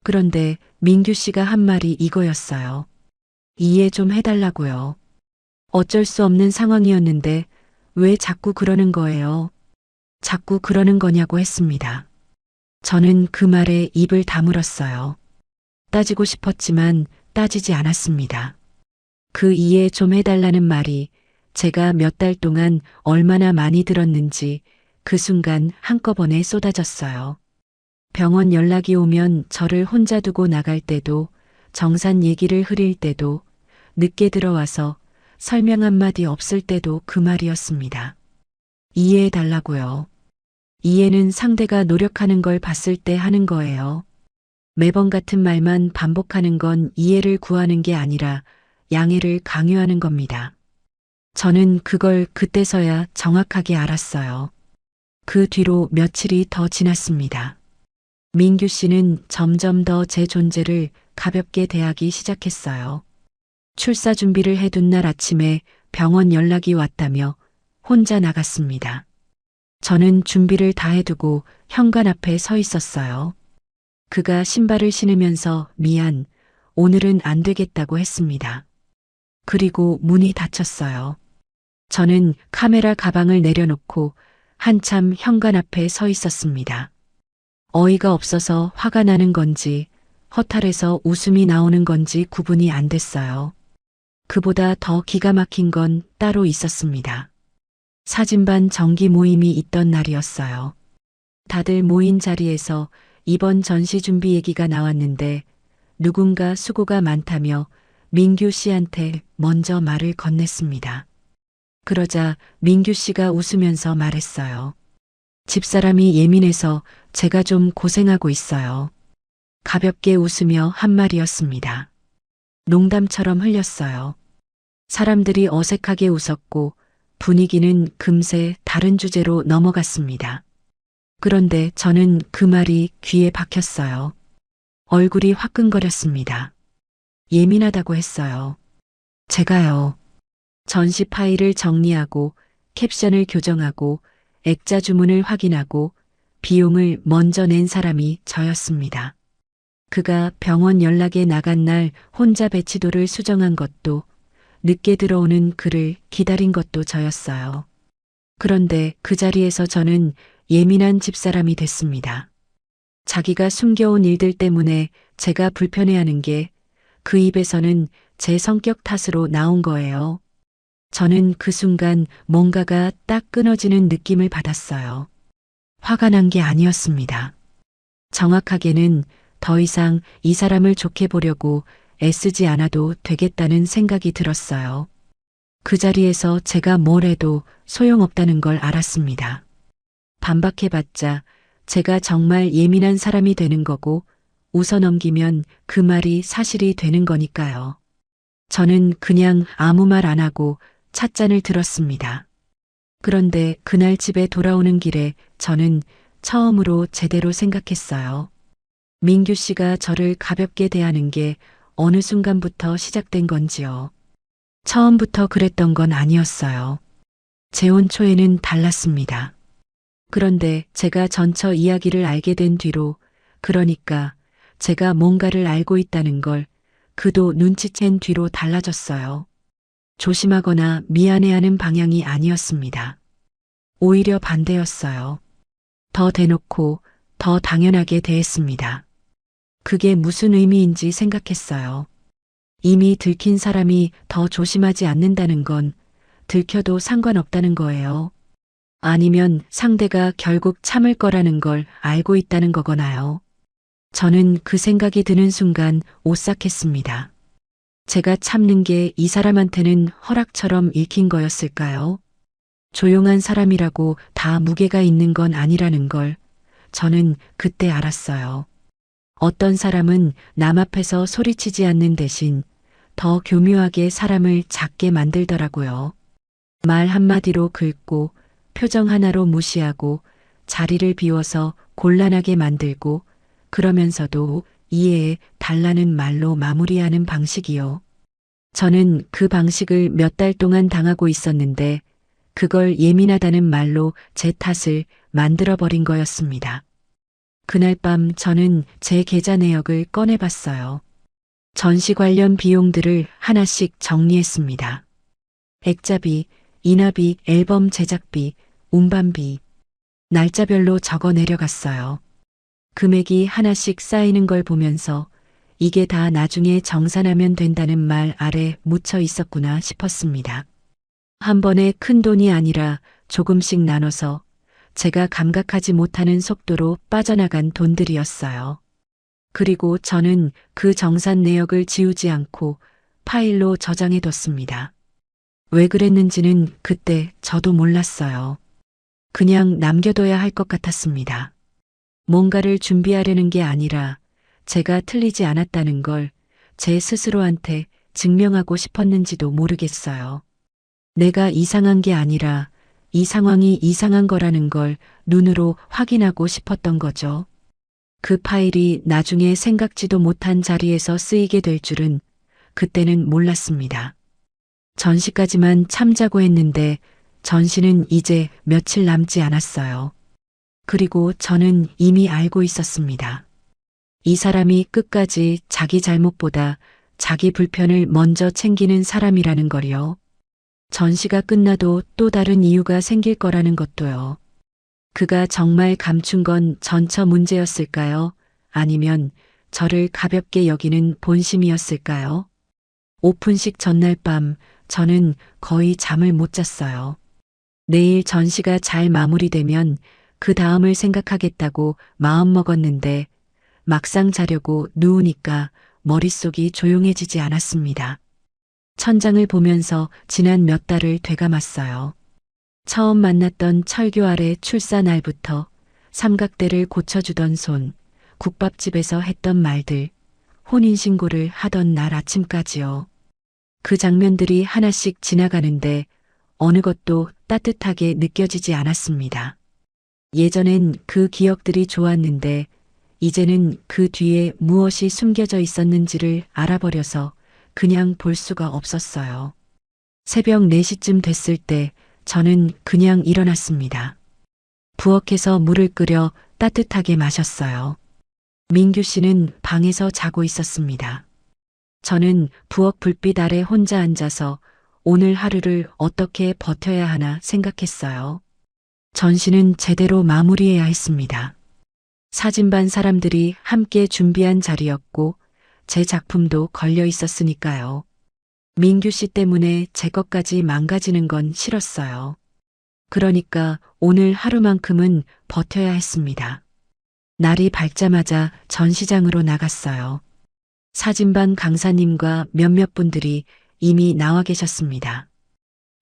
S2: 그런데 민규 씨가 한 말이 이거였어요. 이해 좀 해달라고요. 어쩔 수 없는 상황이었는데 왜 자꾸 그러는 거예요? 자꾸 그러는 거냐고 했습니다. 저는 그 말에 입을 다물었어요. 따지고 싶었지만 따지지 않았습니다. 그 이해 좀 해달라는 말이 제가 몇 달 동안 얼마나 많이 들었는지 그 순간 한꺼번에 쏟아졌어요. 병원 연락이 오면 저를 혼자 두고 나갈 때도, 정산 얘기를 흐릴 때도, 늦게 들어와서 설명 한마디 없을 때도 그 말이었습니다. 이해해 달라고요. 이해는 상대가 노력하는 걸 봤을 때 하는 거예요. 매번 같은 말만 반복하는 건 이해를 구하는 게 아니라 양해를 강요하는 겁니다. 저는 그걸 그때서야 정확하게 알았어요. 그 뒤로 며칠이 더 지났습니다. 민규 씨는 점점 더 제 존재를 가볍게 대하기 시작했어요. 출사 준비를 해둔 날 아침에 병원 연락이 왔다며 혼자 나갔습니다. 저는 준비를 다 해두고 현관 앞에 서 있었어요. 그가 신발을 신으면서 미안, 오늘은 안 되겠다고 했습니다. 그리고 문이 닫혔어요. 저는 카메라 가방을 내려놓고 한참 현관 앞에 서 있었습니다. 어이가 없어서 화가 나는 건지 허탈해서 웃음이 나오는 건지 구분이 안 됐어요. 그보다 더 기가 막힌 건 따로 있었습니다. 사진반 정기 모임이 있던 날이었어요. 다들 모인 자리에서 이번 전시 준비 얘기가 나왔는데 누군가 수고가 많다며 민규 씨한테 먼저 말을 건넸습니다. 그러자 민규 씨가 웃으면서 말했어요. 집사람이 예민해서 제가 좀 고생하고 있어요. 가볍게 웃으며 한 말이었습니다. 농담처럼 흘렸어요. 사람들이 어색하게 웃었고 분위기는 금세 다른 주제로 넘어갔습니다. 그런데 저는 그 말이 귀에 박혔어요. 얼굴이 화끈거렸습니다. 예민하다고 했어요. 제가요. 전시 파일을 정리하고 캡션을 교정하고 액자 주문을 확인하고 비용을 먼저 낸 사람이 저였습니다. 그가 병원 연락에 나간 날 혼자 배치도를 수정한 것도, 늦게 들어오는 그를 기다린 것도 저였어요. 그런데 그 자리에서 저는 예민한 집사람이 됐습니다. 자기가 숨겨온 일들 때문에 제가 불편해하는 게 그 입에서는 제 성격 탓으로 나온 거예요. 저는 그 순간 뭔가가 딱 끊어지는 느낌을 받았어요. 화가 난 게 아니었습니다. 정확하게는 더 이상 이 사람을 좋게 보려고 애쓰지 않아도 되겠다는 생각이 들었어요. 그 자리에서 제가 뭘 해도 소용없다는 걸 알았습니다. 반박해봤자 제가 정말 예민한 사람이 되는 거고 웃어넘기면 그 말이 사실이 되는 거니까요. 저는 그냥 아무 말 안 하고 찻잔을 들었습니다. 그런데 그날 집에 돌아오는 길에 저는 처음으로 제대로 생각했어요. 민규 씨가 저를 가볍게 대하는 게 어느 순간부터 시작된 건지요. 처음부터 그랬던 건 아니었어요. 재혼 초에는 달랐습니다. 그런데 제가 전처 이야기를 알게 된 뒤로, 그러니까 제가 뭔가를 알고 있다는 걸 그도 눈치챈 뒤로 달라졌어요. 조심하거나 미안해하는 방향이 아니었습니다. 오히려 반대였어요. 더 대놓고 더 당연하게 대했습니다. 그게 무슨 의미인지 생각했어요. 이미 들킨 사람이 더 조심하지 않는다는 건 들켜도 상관없다는 거예요. 아니면 상대가 결국 참을 거라는 걸 알고 있다는 거거나요. 저는 그 생각이 드는 순간 오싹했습니다. 제가 참는 게 이 사람한테는 허락처럼 읽힌 거였을까요? 조용한 사람이라고 다 무게가 있는 건 아니라는 걸 저는 그때 알았어요. 어떤 사람은 남 앞에서 소리치지 않는 대신 더 교묘하게 사람을 작게 만들더라고요. 말 한마디로 긁고 표정 하나로 무시하고 자리를 비워서 곤란하게 만들고 그러면서도 이해에 달라는 말로 마무리하는 방식이요. 저는 그 방식을 몇 달 동안 당하고 있었는데 그걸 예민하다는 말로 제 탓을 만들어버린 거였습니다. 그날 밤 저는 제 계좌 내역을 꺼내봤어요. 전시 관련 비용들을 하나씩 정리했습니다. 액자비, 인화비, 앨범 제작비, 운반비, 날짜별로 적어 내려갔어요. 금액이 하나씩 쌓이는 걸 보면서 이게 다 나중에 정산하면 된다는 말 아래 묻혀 있었구나 싶었습니다. 한 번에 큰 돈이 아니라 조금씩 나눠서 제가 감각하지 못하는 속도로 빠져나간 돈들이었어요. 그리고 저는 그 정산 내역을 지우지 않고 파일로 저장해뒀습니다. 왜 그랬는지는 그때 저도 몰랐어요. 그냥 남겨둬야 할 것 같았습니다. 뭔가를 준비하려는 게 아니라 제가 틀리지 않았다는 걸 제 스스로한테 증명하고 싶었는지도 모르겠어요. 내가 이상한 게 아니라 이 상황이 이상한 거라는 걸 눈으로 확인하고 싶었던 거죠. 그 파일이 나중에 생각지도 못한 자리에서 쓰이게 될 줄은 그때는 몰랐습니다. 전시까지만 참자고 했는데 전시는 이제 며칠 남지 않았어요. 그리고 저는 이미 알고 있었습니다. 이 사람이 끝까지 자기 잘못보다 자기 불편을 먼저 챙기는 사람이라는 걸요. 전시가 끝나도 또 다른 이유가 생길 거라는 것도요. 그가 정말 감춘 건 전처 문제였을까요? 아니면 저를 가볍게 여기는 본심이었을까요? 오픈식 전날 밤 저는 거의 잠을 못 잤어요. 내일 전시가 잘 마무리되면 그 다음을 생각하겠다고 마음먹었는데 막상 자려고 누우니까 머릿속이 조용해지지 않았습니다. 천장을 보면서 지난 몇 달을 되감았어요. 처음 만났던 철교 아래 출사 날부터 삼각대를 고쳐주던 손, 국밥집에서 했던 말들, 혼인신고를 하던 날 아침까지요. 그 장면들이 하나씩 지나가는데 어느 것도 따뜻하게 느껴지지 않았습니다. 예전엔 그 기억들이 좋았는데 이제는 그 뒤에 무엇이 숨겨져 있었는지를 알아버려서 그냥 볼 수가 없었어요. 새벽 4시쯤 됐을 때 저는 그냥 일어났습니다. 부엌에서 물을 끓여 따뜻하게 마셨어요. 민규 씨는 방에서 자고 있었습니다. 저는 부엌 불빛 아래 혼자 앉아서 오늘 하루를 어떻게 버텨야 하나 생각했어요. 전시는 제대로 마무리해야 했습니다. 사진반 사람들이 함께 준비한 자리였고 제 작품도 걸려 있었으니까요. 민규 씨 때문에 제 것까지 망가지는 건 싫었어요. 그러니까 오늘 하루만큼은 버텨야 했습니다. 날이 밝자마자 전시장으로 나갔어요. 사진반 강사님과 몇몇 분들이 이미 나와 계셨습니다.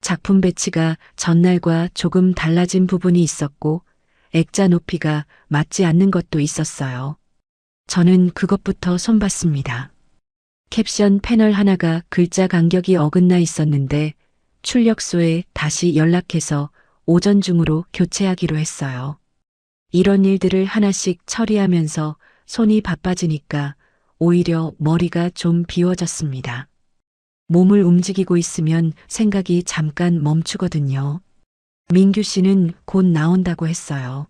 S2: 작품 배치가 전날과 조금 달라진 부분이 있었고 액자 높이가 맞지 않는 것도 있었어요. 저는 그것부터 손봤습니다. 캡션 패널 하나가 글자 간격이 어긋나 있었는데 출력소에 다시 연락해서 오전 중으로 교체하기로 했어요. 이런 일들을 하나씩 처리하면서 손이 바빠지니까 오히려 머리가 좀 비워졌습니다. 몸을 움직이고 있으면 생각이 잠깐 멈추거든요. 민규 씨는 곧 나온다고 했어요.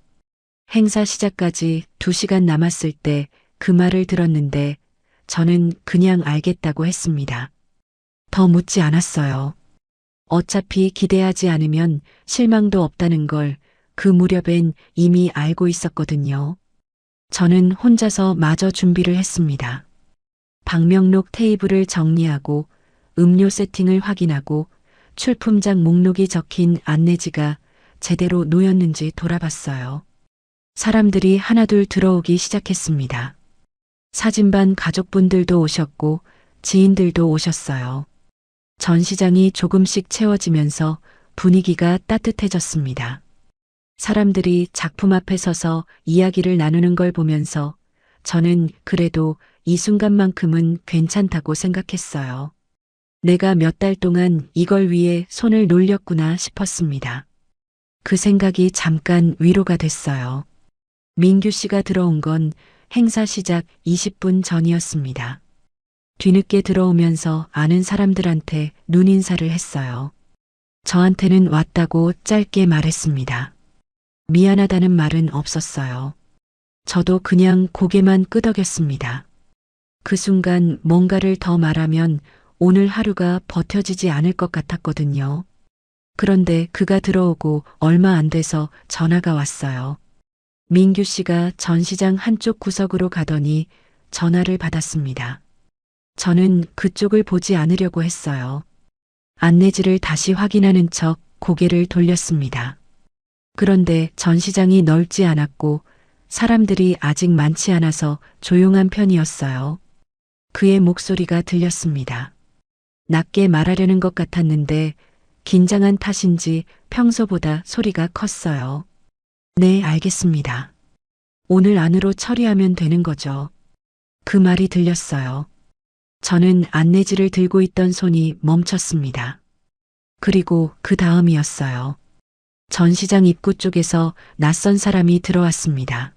S2: 행사 시작까지 2시간 남았을 때 그 말을 들었는데 저는 그냥 알겠다고 했습니다. 더 묻지 않았어요. 어차피 기대하지 않으면 실망도 없다는 걸 그 무렵엔 이미 알고 있었거든요. 저는 혼자서 마저 준비를 했습니다. 방명록 테이블을 정리하고 음료 세팅을 확인하고 출품작 목록이 적힌 안내지가 제대로 놓였는지 돌아봤어요. 사람들이 하나둘 들어오기 시작했습니다. 사진반 가족분들도 오셨고 지인들도 오셨어요. 전시장이 조금씩 채워지면서 분위기가 따뜻해졌습니다. 사람들이 작품 앞에 서서 이야기를 나누는 걸 보면서 저는 그래도 이 순간만큼은 괜찮다고 생각했어요. 내가 몇 달 동안 이걸 위해 손을 놀렸구나 싶었습니다. 그 생각이 잠깐 위로가 됐어요. 민규 씨가 들어온 건 행사 시작 20분 전이었습니다. 뒤늦게 들어오면서 아는 사람들한테 눈인사를 했어요. 저한테는 왔다고 짧게 말했습니다. 미안하다는 말은 없었어요. 저도 그냥 고개만 끄덕였습니다. 그 순간 뭔가를 더 말하면 오늘 하루가 버텨지지 않을 것 같았거든요. 그런데 그가 들어오고 얼마 안 돼서 전화가 왔어요. 민규 씨가 전시장 한쪽 구석으로 가더니 전화를 받았습니다. 저는 그쪽을 보지 않으려고 했어요. 안내지를 다시 확인하는 척 고개를 돌렸습니다. 그런데 전시장이 넓지 않았고 사람들이 아직 많지 않아서 조용한 편이었어요. 그의 목소리가 들렸습니다. 낮게 말하려는 것 같았는데 긴장한 탓인지 평소보다 소리가 컸어요. 네, 알겠습니다. 오늘 안으로 처리하면 되는 거죠. 그 말이 들렸어요. 저는 안내지를 들고 있던 손이 멈췄습니다. 그리고 그 다음이었어요. 전시장 입구 쪽에서 낯선 사람이 들어왔습니다.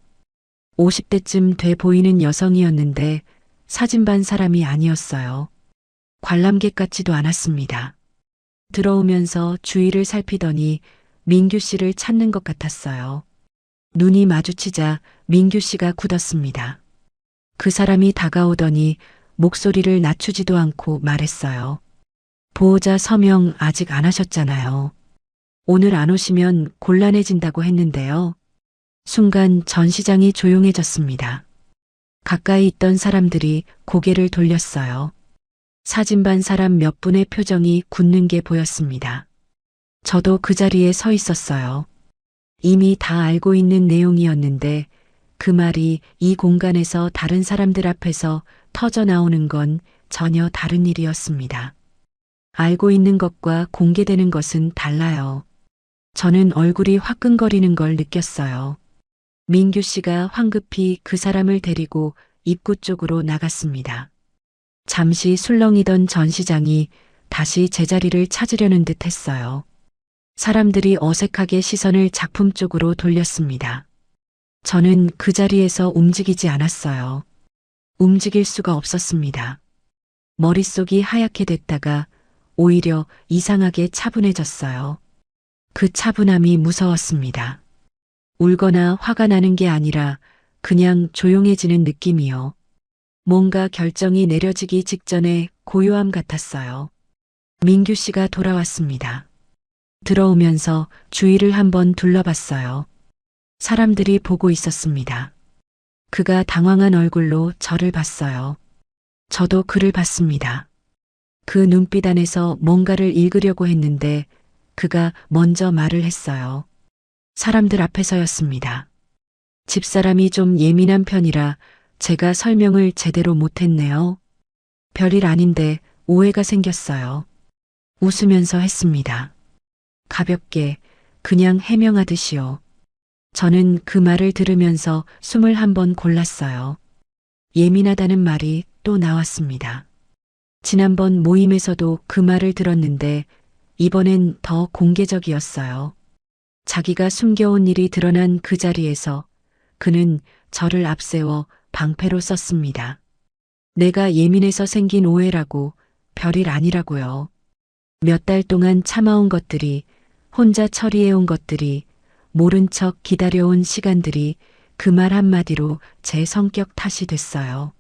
S2: 50대쯤 돼 보이는 여성이었는데 사진반 사람이 아니었어요. 관람객 같지도 않았습니다. 들어오면서 주위를 살피더니 민규 씨를 찾는 것 같았어요. 눈이 마주치자 민규 씨가 굳었습니다. 그 사람이 다가오더니 목소리를 낮추지도 않고 말했어요. 보호자 서명 아직 안 하셨잖아요. 오늘 안 오시면 곤란해진다고 했는데요. 순간 전시장이 조용해졌습니다. 가까이 있던 사람들이 고개를 돌렸어요. 사진반 사람 몇 분의 표정이 굳는 게 보였습니다. 저도 그 자리에 서 있었어요. 이미 다 알고 있는 내용이었는데 그 말이 이 공간에서 다른 사람들 앞에서 터져 나오는 건 전혀 다른 일이었습니다. 알고 있는 것과 공개되는 것은 달라요. 저는 얼굴이 화끈거리는 걸 느꼈어요. 민규 씨가 황급히 그 사람을 데리고 입구 쪽으로 나갔습니다. 잠시 술렁이던 전시장이 다시 제자리를 찾으려는 듯 했어요. 사람들이 어색하게 시선을 작품 쪽으로 돌렸습니다. 저는 그 자리에서 움직이지 않았어요. 움직일 수가 없었습니다. 머릿속이 하얗게 됐다가 오히려 이상하게 차분해졌어요. 그 차분함이 무서웠습니다. 울거나 화가 나는 게 아니라 그냥 조용해지는 느낌이요. 뭔가 결정이 내려지기 직전에 고요함 같았어요. 민규 씨가 돌아왔습니다. 들어오면서 주위를 한번 둘러봤어요. 사람들이 보고 있었습니다. 그가 당황한 얼굴로 저를 봤어요. 저도 그를 봤습니다. 그 눈빛 안에서 뭔가를 읽으려고 했는데 그가 먼저 말을 했어요. 사람들 앞에서였습니다. 집사람이 좀 예민한 편이라 제가 설명을 제대로 못했네요. 별일 아닌데 오해가 생겼어요. 웃으면서 했습니다. 가볍게 그냥 해명하듯이요. 저는 그 말을 들으면서 숨을 한번 골랐어요. 예민하다는 말이 또 나왔습니다. 지난번 모임에서도 그 말을 들었는데 이번엔 더 공개적이었어요. 자기가 숨겨온 일이 드러난 그 자리에서 그는 저를 앞세워 방패로 썼습니다. 내가 예민해서 생긴 오해라고, 별일 아니라고요. 몇 달 동안 참아온 것들이, 혼자 처리해온 것들이, 모른 척 기다려온 시간들이 그 말 한마디로 제 성격 탓이 됐어요.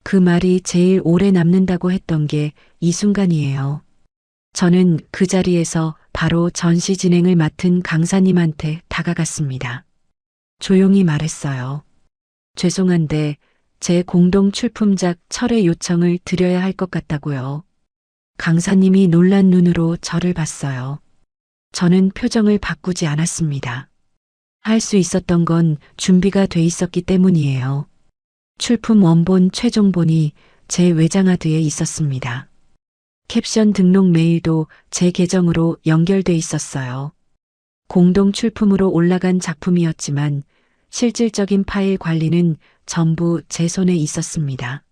S2: 그 말이 제일 오래 남는다고 했던 게 이 순간이에요. 저는 그 자리에서 바로 전시 진행을 맡은 강사님한테 다가갔습니다. 조용히 말했어요. 죄송한데 제 공동 출품작 철회 요청을 드려야 할 것 같다고요. 강사님이 놀란 눈으로 저를 봤어요. 저는 표정을 바꾸지 않았습니다. 할 수 있었던 건 준비가 돼 있었기 때문이에요. 출품 원본 최종본이 제 외장하드에 있었습니다. 캡션 등록 메일도 제 계정으로 연결돼 있었어요. 공동 출품으로 올라간 작품이었지만 실질적인 파일 관리는 전부 제 손에 있었습니다.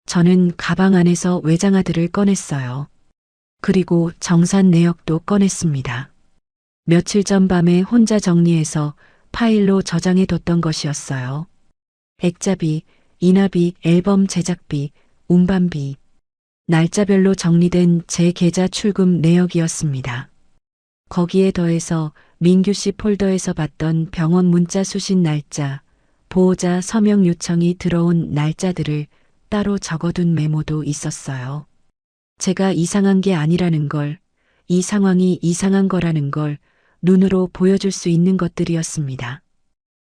S2: 저는 가방 안에서 외장하드를 꺼냈어요. 그리고 정산 내역도 꺼냈습니다. 며칠 전 밤에 혼자 정리해서 파일로 저장해 뒀던 것이었어요. 액자비, 인화비, 앨범 제작비, 운반비, 날짜별로 정리된 제 계좌 출금 내역이었습니다. 거기에 더해서 민규 씨 폴더에서 받던 병원 문자 수신 날짜, 보호자 서명 요청이 들어온 날짜들을 따로 적어둔 메모도 있었어요. 제가 이상한 게 아니라는 걸, 이 상황이 이상한 거라는 걸 눈으로 보여줄 수 있는 것들이었습니다.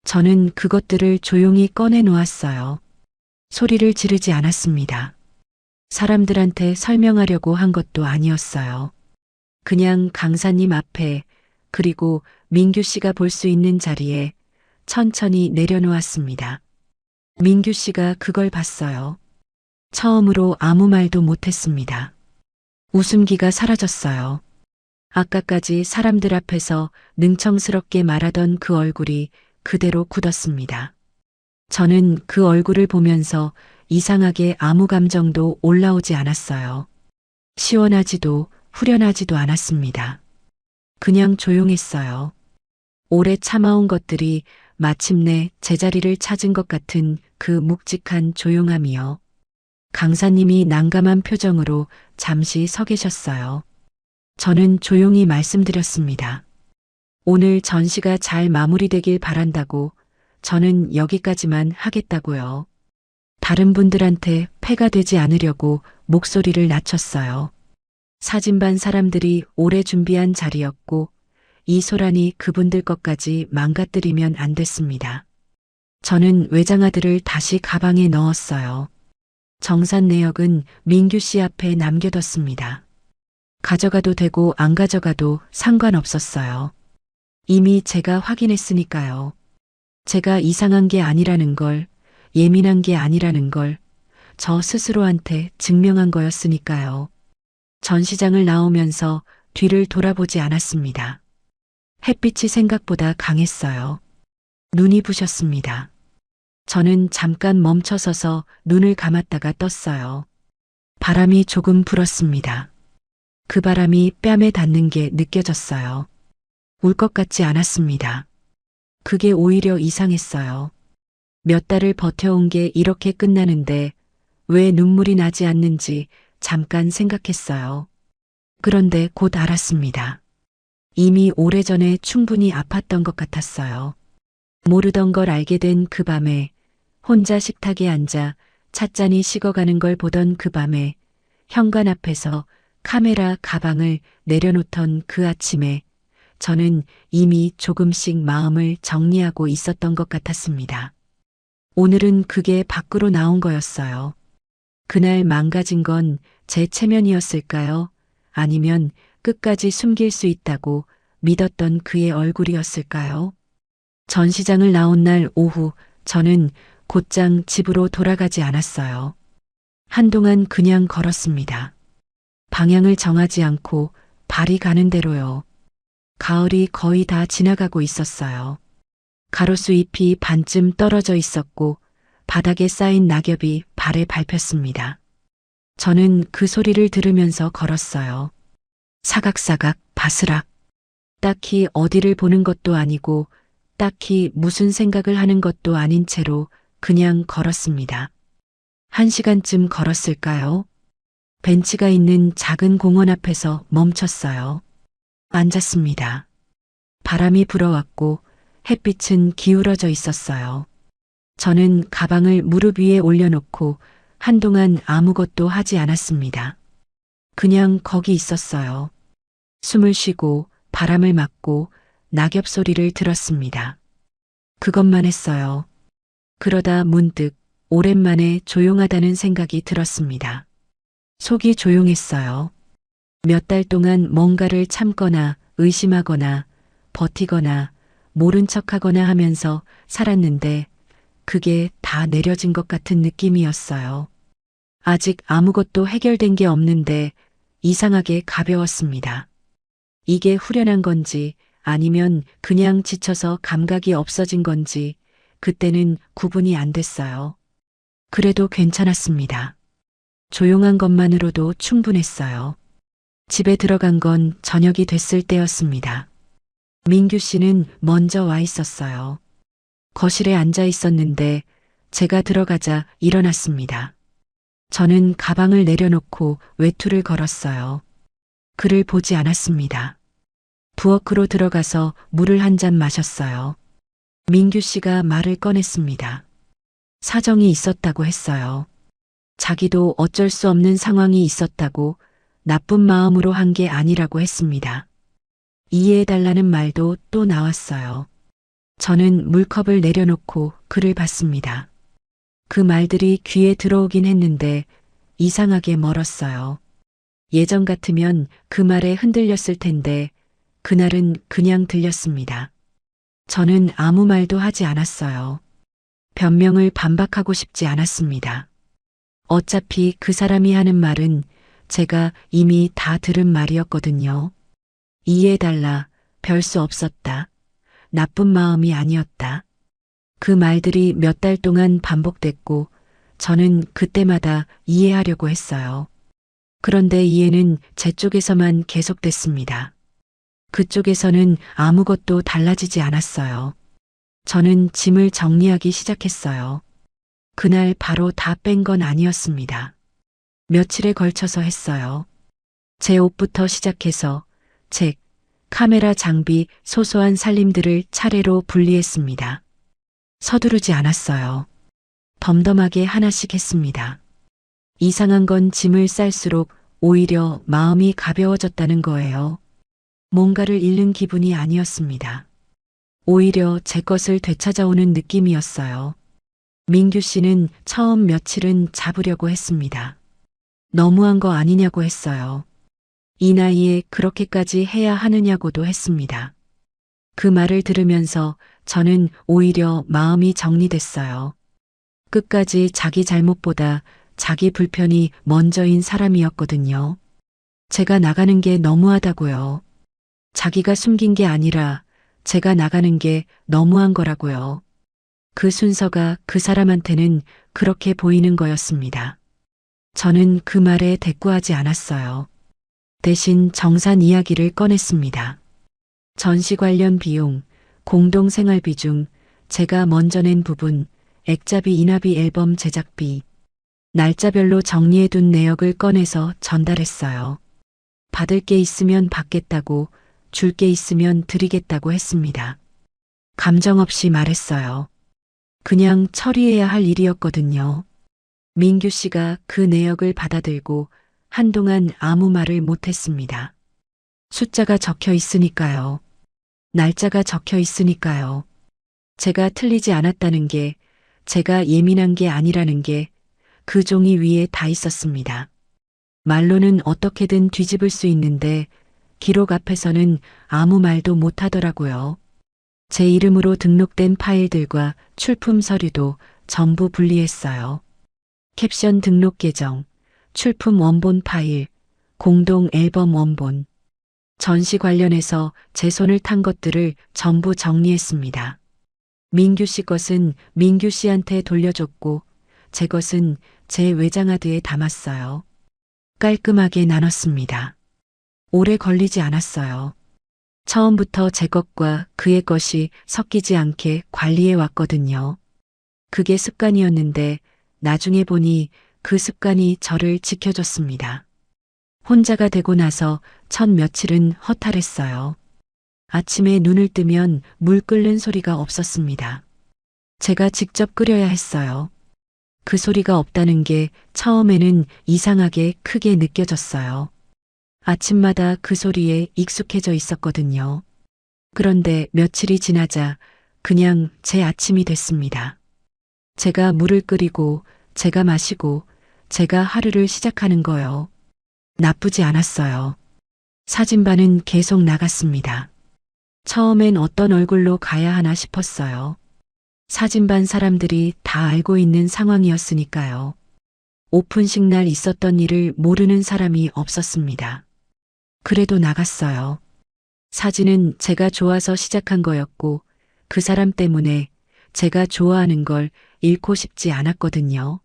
S2: 저는 그것들을 조용히 꺼내 놓았어요. 소리를 지르지 않았습니다. 사람들한테 설명하려고 한 것도 아니었어요. 그냥 강사님 앞에 그리고 민규 씨가 볼 수 있는 자리에 천천히 내려놓았습니다. 민규 씨가 그걸 봤어요. 처음으로 아무 말도 못했습니다. 웃음기가 사라졌어요. 아까까지 사람들 앞에서 능청스럽게 말하던 그 얼굴이 그대로 굳었습니다. 저는 그 얼굴을 보면서 이상하게 아무 감정도 올라오지 않았어요. 시원하지도 후련하지도 않았습니다. 그냥 조용했어요. 오래 참아온 것들이 마침내 제자리를 찾은 것 같은 그 묵직한 조용함이요. 강사님이 난감한 표정으로 잠시 서 계셨어요. 저는 조용히 말씀드렸습니다. 오늘 전시가 잘 마무리되길 바란다고, 저는 여기까지만 하겠다고요. 다른 분들한테 폐가 되지 않으려고 목소리를 낮췄어요. 사진반 사람들이 오래 준비한 자리였고 이 소란이 그분들 것까지 망가뜨리면 안 됐습니다. 저는 외장하드를 다시 가방에 넣었어요. 정산 내역은 민규 씨 앞에 남겨뒀습니다. 가져가도 되고 안 가져가도 상관없었어요. 이미 제가 확인했으니까요. 제가 이상한 게 아니라는 걸, 예민한 게 아니라는 걸 저 스스로한테 증명한 거였으니까요. 전시장을 나오면서 뒤를 돌아보지 않았습니다. 햇빛이 생각보다 강했어요. 눈이 부셨습니다. 저는 잠깐 멈춰서서 눈을 감았다가 떴어요. 바람이 조금 불었습니다. 그 바람이 뺨에 닿는 게 느껴졌어요. 울 것 같지 않았습니다. 그게 오히려 이상했어요. 몇 달을 버텨온 게 이렇게 끝나는데 왜 눈물이 나지 않는지 잠깐 생각했어요. 그런데 곧 알았습니다. 이미 오래전에 충분히 아팠던 것 같았어요. 모르던 걸 알게 된 그 밤에 혼자 식탁에 앉아 찻잔이 식어가는 걸 보던 그 밤에 현관 앞에서 카메라 가방을 내려놓던 그 아침에 저는 이미 조금씩 마음을 정리하고 있었던 것 같았습니다. 오늘은 그게 밖으로 나온 거였어요. 그날 망가진 건 제 체면이었을까요? 아니면 끝까지 숨길 수 있다고 믿었던 그의 얼굴이었을까요? 전시장을 나온 날 오후 저는 곧장 집으로 돌아가지 않았어요. 한동안 그냥 걸었습니다. 방향을 정하지 않고 발이 가는 대로요. 가을이 거의 다 지나가고 있었어요. 가로수 잎이 반쯤 떨어져 있었고 바닥에 쌓인 낙엽이 발에 밟혔습니다. 저는 그 소리를 들으면서 걸었어요. 사각사각 바스락. 딱히 어디를 보는 것도 아니고 딱히 무슨 생각을 하는 것도 아닌 채로 그냥 걸었습니다. 1시간쯤 걸었을까요? 벤치가 있는 작은 공원 앞에서 멈췄어요. 앉았습니다. 바람이 불어왔고 햇빛은 기울어져 있었어요. 저는 가방을 무릎 위에 올려놓고 한동안 아무것도 하지 않았습니다. 그냥 거기 있었어요. 숨을 쉬고 바람을 맞고 낙엽 소리를 들었습니다. 그것만 했어요. 그러다 문득 오랜만에 조용하다는 생각이 들었습니다. 속이 조용했어요. 몇 달 동안 뭔가를 참거나 의심하거나 버티거나 모른 척하거나 하면서 살았는데 그게 다 내려진 것 같은 느낌이었어요. 아직 아무것도 해결된 게 없는데 이상하게 가벼웠습니다. 이게 후련한 건지 아니면 그냥 지쳐서 감각이 없어진 건지 그때는 구분이 안 됐어요. 그래도 괜찮았습니다. 조용한 것만으로도 충분했어요. 집에 들어간 건 저녁이 됐을 때였습니다. 민규 씨는 먼저 와 있었어요. 거실에 앉아 있었는데 제가 들어가자 일어났습니다. 저는 가방을 내려놓고 외투를 걸었어요. 그를 보지 않았습니다. 부엌으로 들어가서 물을 한 잔 마셨어요. 민규 씨가 말을 꺼냈습니다. 사정이 있었다고 했어요. 자기도 어쩔 수 없는 상황이 있었다고 나쁜 마음으로 한 게 아니라고 했습니다. 이해해달라는 말도 또 나왔어요. 저는 물컵을 내려놓고 그를 봤습니다. 그 말들이 귀에 들어오긴 했는데 이상하게 멀었어요. 예전 같으면 그 말에 흔들렸을 텐데 그날은 그냥 들렸습니다. 저는 아무 말도 하지 않았어요. 변명을 반박하고 싶지 않았습니다. 어차피 그 사람이 하는 말은 제가 이미 다 들은 말이었거든요. 이해해달라, 별 수 없었다, 나쁜 마음이 아니었다. 그 말들이 몇 달 동안 반복됐고 저는 그때마다 이해하려고 했어요. 그런데 이해는 제 쪽에서만 계속됐습니다. 그쪽에서는 아무것도 달라지지 않았어요. 저는 짐을 정리하기 시작했어요. 그날 바로 다 뺀 건 아니었습니다. 며칠에 걸쳐서 했어요. 제 옷부터 시작해서 책, 카메라 장비, 소소한 살림들을 차례로 분리했습니다. 서두르지 않았어요. 덤덤하게 하나씩 했습니다. 이상한 건 짐을 쌀수록 오히려 마음이 가벼워졌다는 거예요. 뭔가를 잃는 기분이 아니었습니다. 오히려 제 것을 되찾아오는 느낌이었어요. 민규 씨는 처음 며칠은 잡으려고 했습니다. 너무한 거 아니냐고 했어요. 이 나이에 그렇게까지 해야 하느냐고도 했습니다. 그 말을 들으면서 저는 오히려 마음이 정리됐어요. 끝까지 자기 잘못보다 자기 불편이 먼저인 사람이었거든요. 제가 나가는 게 너무하다고요. 자기가 숨긴 게 아니라 제가 나가는 게 너무한 거라고요. 그 순서가 그 사람한테는 그렇게 보이는 거였습니다. 저는 그 말에 대꾸하지 않았어요. 대신 정산 이야기를 꺼냈습니다. 전시 관련 비용, 공동생활비 중 제가 먼저 낸 부분, 액자비 인화비 앨범 제작비, 날짜별로 정리해둔 내역을 꺼내서 전달했어요. 받을 게 있으면 받겠다고 줄 게 있으면 드리겠다고 했습니다. 감정 없이 말했어요. 그냥 처리해야 할 일이었거든요. 민규 씨가 그 내역을 받아들고 한동안 아무 말을 못했습니다. 숫자가 적혀 있으니까요. 날짜가 적혀 있으니까요. 제가 틀리지 않았다는 게, 제가 예민한 게 아니라는 게 그 종이 위에 다 있었습니다. 말로는 어떻게든 뒤집을 수 있는데 기록 앞에서는 아무 말도 못 하더라고요. 제 이름으로 등록된 파일들과 출품 서류도 전부 분리했어요. 캡션 등록 계정, 출품 원본 파일, 공동 앨범 원본, 전시 관련해서 제 손을 탄 것들을 전부 정리했습니다. 민규 씨 것은 민규 씨한테 돌려줬고 제 것은 제 외장하드에 담았어요. 깔끔하게 나눴습니다. 오래 걸리지 않았어요. 처음부터 제 것과 그의 것이 섞이지 않게 관리해 왔거든요. 그게 습관이었는데 나중에 보니 그 습관이 저를 지켜줬습니다. 혼자가 되고 나서 첫 며칠은 허탈했어요. 아침에 눈을 뜨면 물 끓는 소리가 없었습니다. 제가 직접 끓여야 했어요. 그 소리가 없다는 게 처음에는 이상하게 크게 느껴졌어요. 아침마다 그 소리에 익숙해져 있었거든요. 그런데 며칠이 지나자 그냥 제 아침이 됐습니다. 제가 물을 끓이고, 제가 마시고, 제가 하루를 시작하는 거요. 나쁘지 않았어요. 사진반은 계속 나갔습니다. 처음엔 어떤 얼굴로 가야 하나 싶었어요. 사진반 사람들이 다 알고 있는 상황이었으니까요. 오픈식 날 있었던 일을 모르는 사람이 없었습니다. 그래도 나갔어요. 사진은 제가 좋아서 시작한 거였고 그 사람 때문에 제가 좋아하는 걸 잃고 싶지 않았거든요.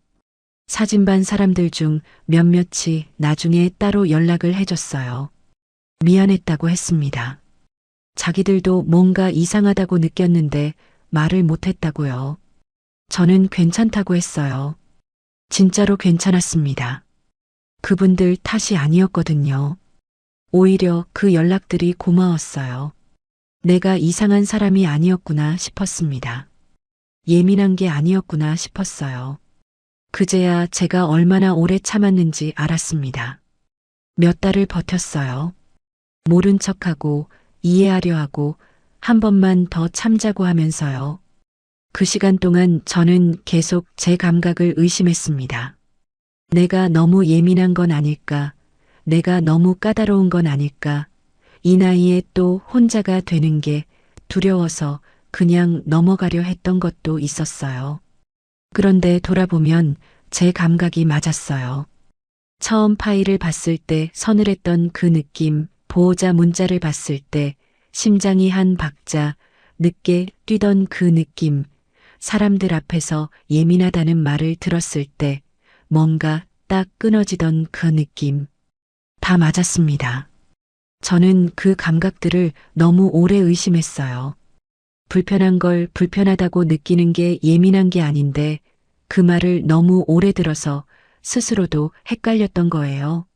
S2: 사진반 사람들 중 몇몇이 나중에 따로 연락을 해줬어요. 미안했다고 했습니다. 자기들도 뭔가 이상하다고 느꼈는데 말을 못했다고요. 저는 괜찮다고 했어요. 진짜로 괜찮았습니다. 그분들 탓이 아니었거든요. 오히려 그 연락들이 고마웠어요. 내가 이상한 사람이 아니었구나 싶었습니다. 예민한 게 아니었구나 싶었어요. 그제야 제가 얼마나 오래 참았는지 알았습니다. 몇 달을 버텼어요. 모른 척하고 이해하려 하고 한 번만 더 참자고 하면서요. 그 시간 동안 저는 계속 제 감각을 의심했습니다. 내가 너무 예민한 건 아닐까? 내가 너무 까다로운 건 아닐까? 이 나이에 또 혼자가 되는 게 두려워서 그냥 넘어가려 했던 것도 있었어요. 그런데 돌아보면 제 감각이 맞았어요. 처음 파일을 봤을 때 서늘했던 그 느낌, 보호자 문자를 봤을 때 심장이 한 박자 늦게 뛰던 그 느낌, 사람들 앞에서 예민하다는 말을 들었을 때 뭔가 딱 끊어지던 그 느낌. 다 맞았습니다. 저는 그 감각들을 너무 오래 의심했어요. 불편한 걸 불편하다고 느끼는 게 예민한 게 아닌데 그 말을 너무 오래 들어서 스스로도 헷갈렸던 거예요.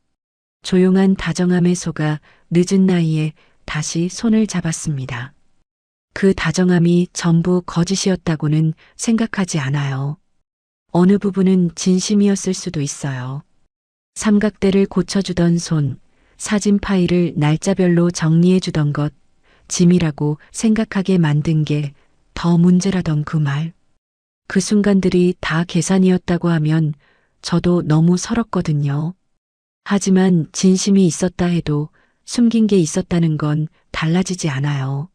S2: 조용한 다정함에 속아 늦은 나이에 다시 손을 잡았습니다. 그 다정함이 전부 거짓이었다고는 생각하지 않아요. 어느 부분은 진심이었을 수도 있어요. 삼각대를 고쳐주던 손, 사진 파일을 날짜별로 정리해주던 것, 짐이라고 생각하게 만든 게 더 문제라던 그 말. 그 순간들이 다 계산이었다고 하면 저도 너무 서럽거든요. 하지만 진심이 있었다 해도 숨긴 게 있었다는 건 달라지지 않아요.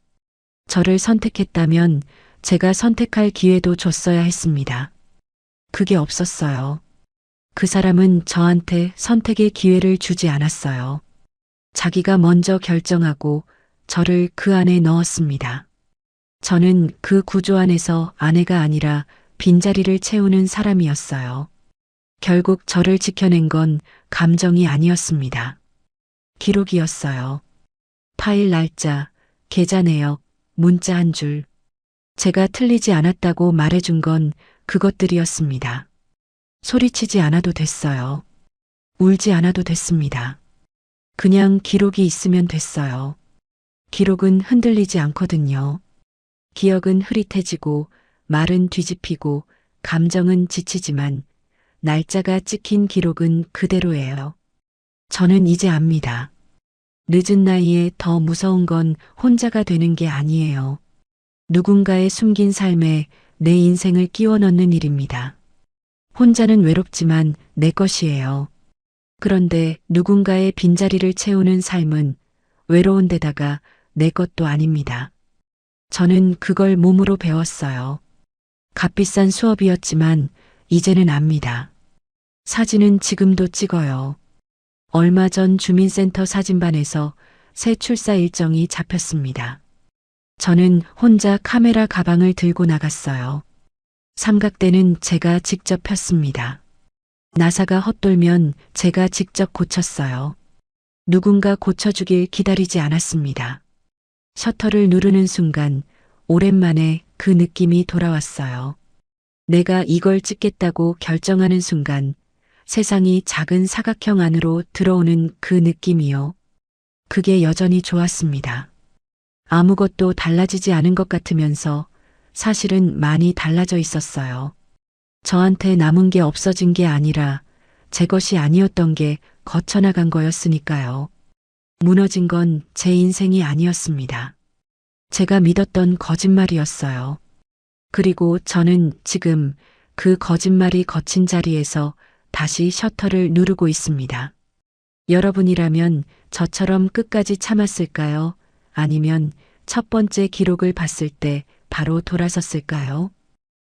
S2: 저를 선택했다면 제가 선택할 기회도 줬어야 했습니다. 그게 없었어요. 그 사람은 저한테 선택의 기회를 주지 않았어요. 자기가 먼저 결정하고 저를 그 안에 넣었습니다. 저는 그 구조 안에서 아내가 아니라 빈자리를 채우는 사람이었어요. 결국 저를 지켜낸 건 감정이 아니었습니다. 기록이었어요. 파일 날짜, 계좌 내역, 문자 한 줄. 제가 틀리지 않았다고 말해준 건 그것들이었습니다. 소리치지 않아도 됐어요. 울지 않아도 됐습니다. 그냥 기록이 있으면 됐어요. 기록은 흔들리지 않거든요. 기억은 흐릿해지고 말은 뒤집히고 감정은 지치지만 날짜가 찍힌 기록은 그대로예요. 저는 이제 압니다. 늦은 나이에 더 무서운 건 혼자가 되는 게 아니에요. 누군가의 숨긴 삶에 내 인생을 끼워 넣는 일입니다. 혼자는 외롭지만 내 것이에요. 그런데 누군가의 빈자리를 채우는 삶은 외로운 데다가 내 것도 아닙니다. 저는 그걸 몸으로 배웠어요. 값비싼 수업이었지만 이제는 압니다. 사진은 지금도 찍어요. 얼마 전 주민센터 사진반에서 새 출사 일정이 잡혔습니다. 저는 혼자 카메라 가방을 들고 나갔어요. 삼각대는 제가 직접 폈습니다. 나사가 헛돌면 제가 직접 고쳤어요. 누군가 고쳐주길 기다리지 않았습니다. 셔터를 누르는 순간 오랜만에 그 느낌이 돌아왔어요. 내가 이걸 찍겠다고 결정하는 순간 세상이 작은 사각형 안으로 들어오는 그 느낌이요. 그게 여전히 좋았습니다. 아무것도 달라지지 않은 것 같으면서 사실은 많이 달라져 있었어요. 저한테 남은 게 없어진 게 아니라 제 것이 아니었던 게 거쳐나간 거였으니까요. 무너진 건 제 인생이 아니었습니다. 제가 믿었던 거짓말이었어요. 그리고 저는 지금 그 거짓말이 거친 자리에서 다시 셔터를 누르고 있습니다. 여러분이라면 저처럼 끝까지 참았을까요? 아니면 첫 번째 기록을 봤을 때 바로 돌아섰을까요?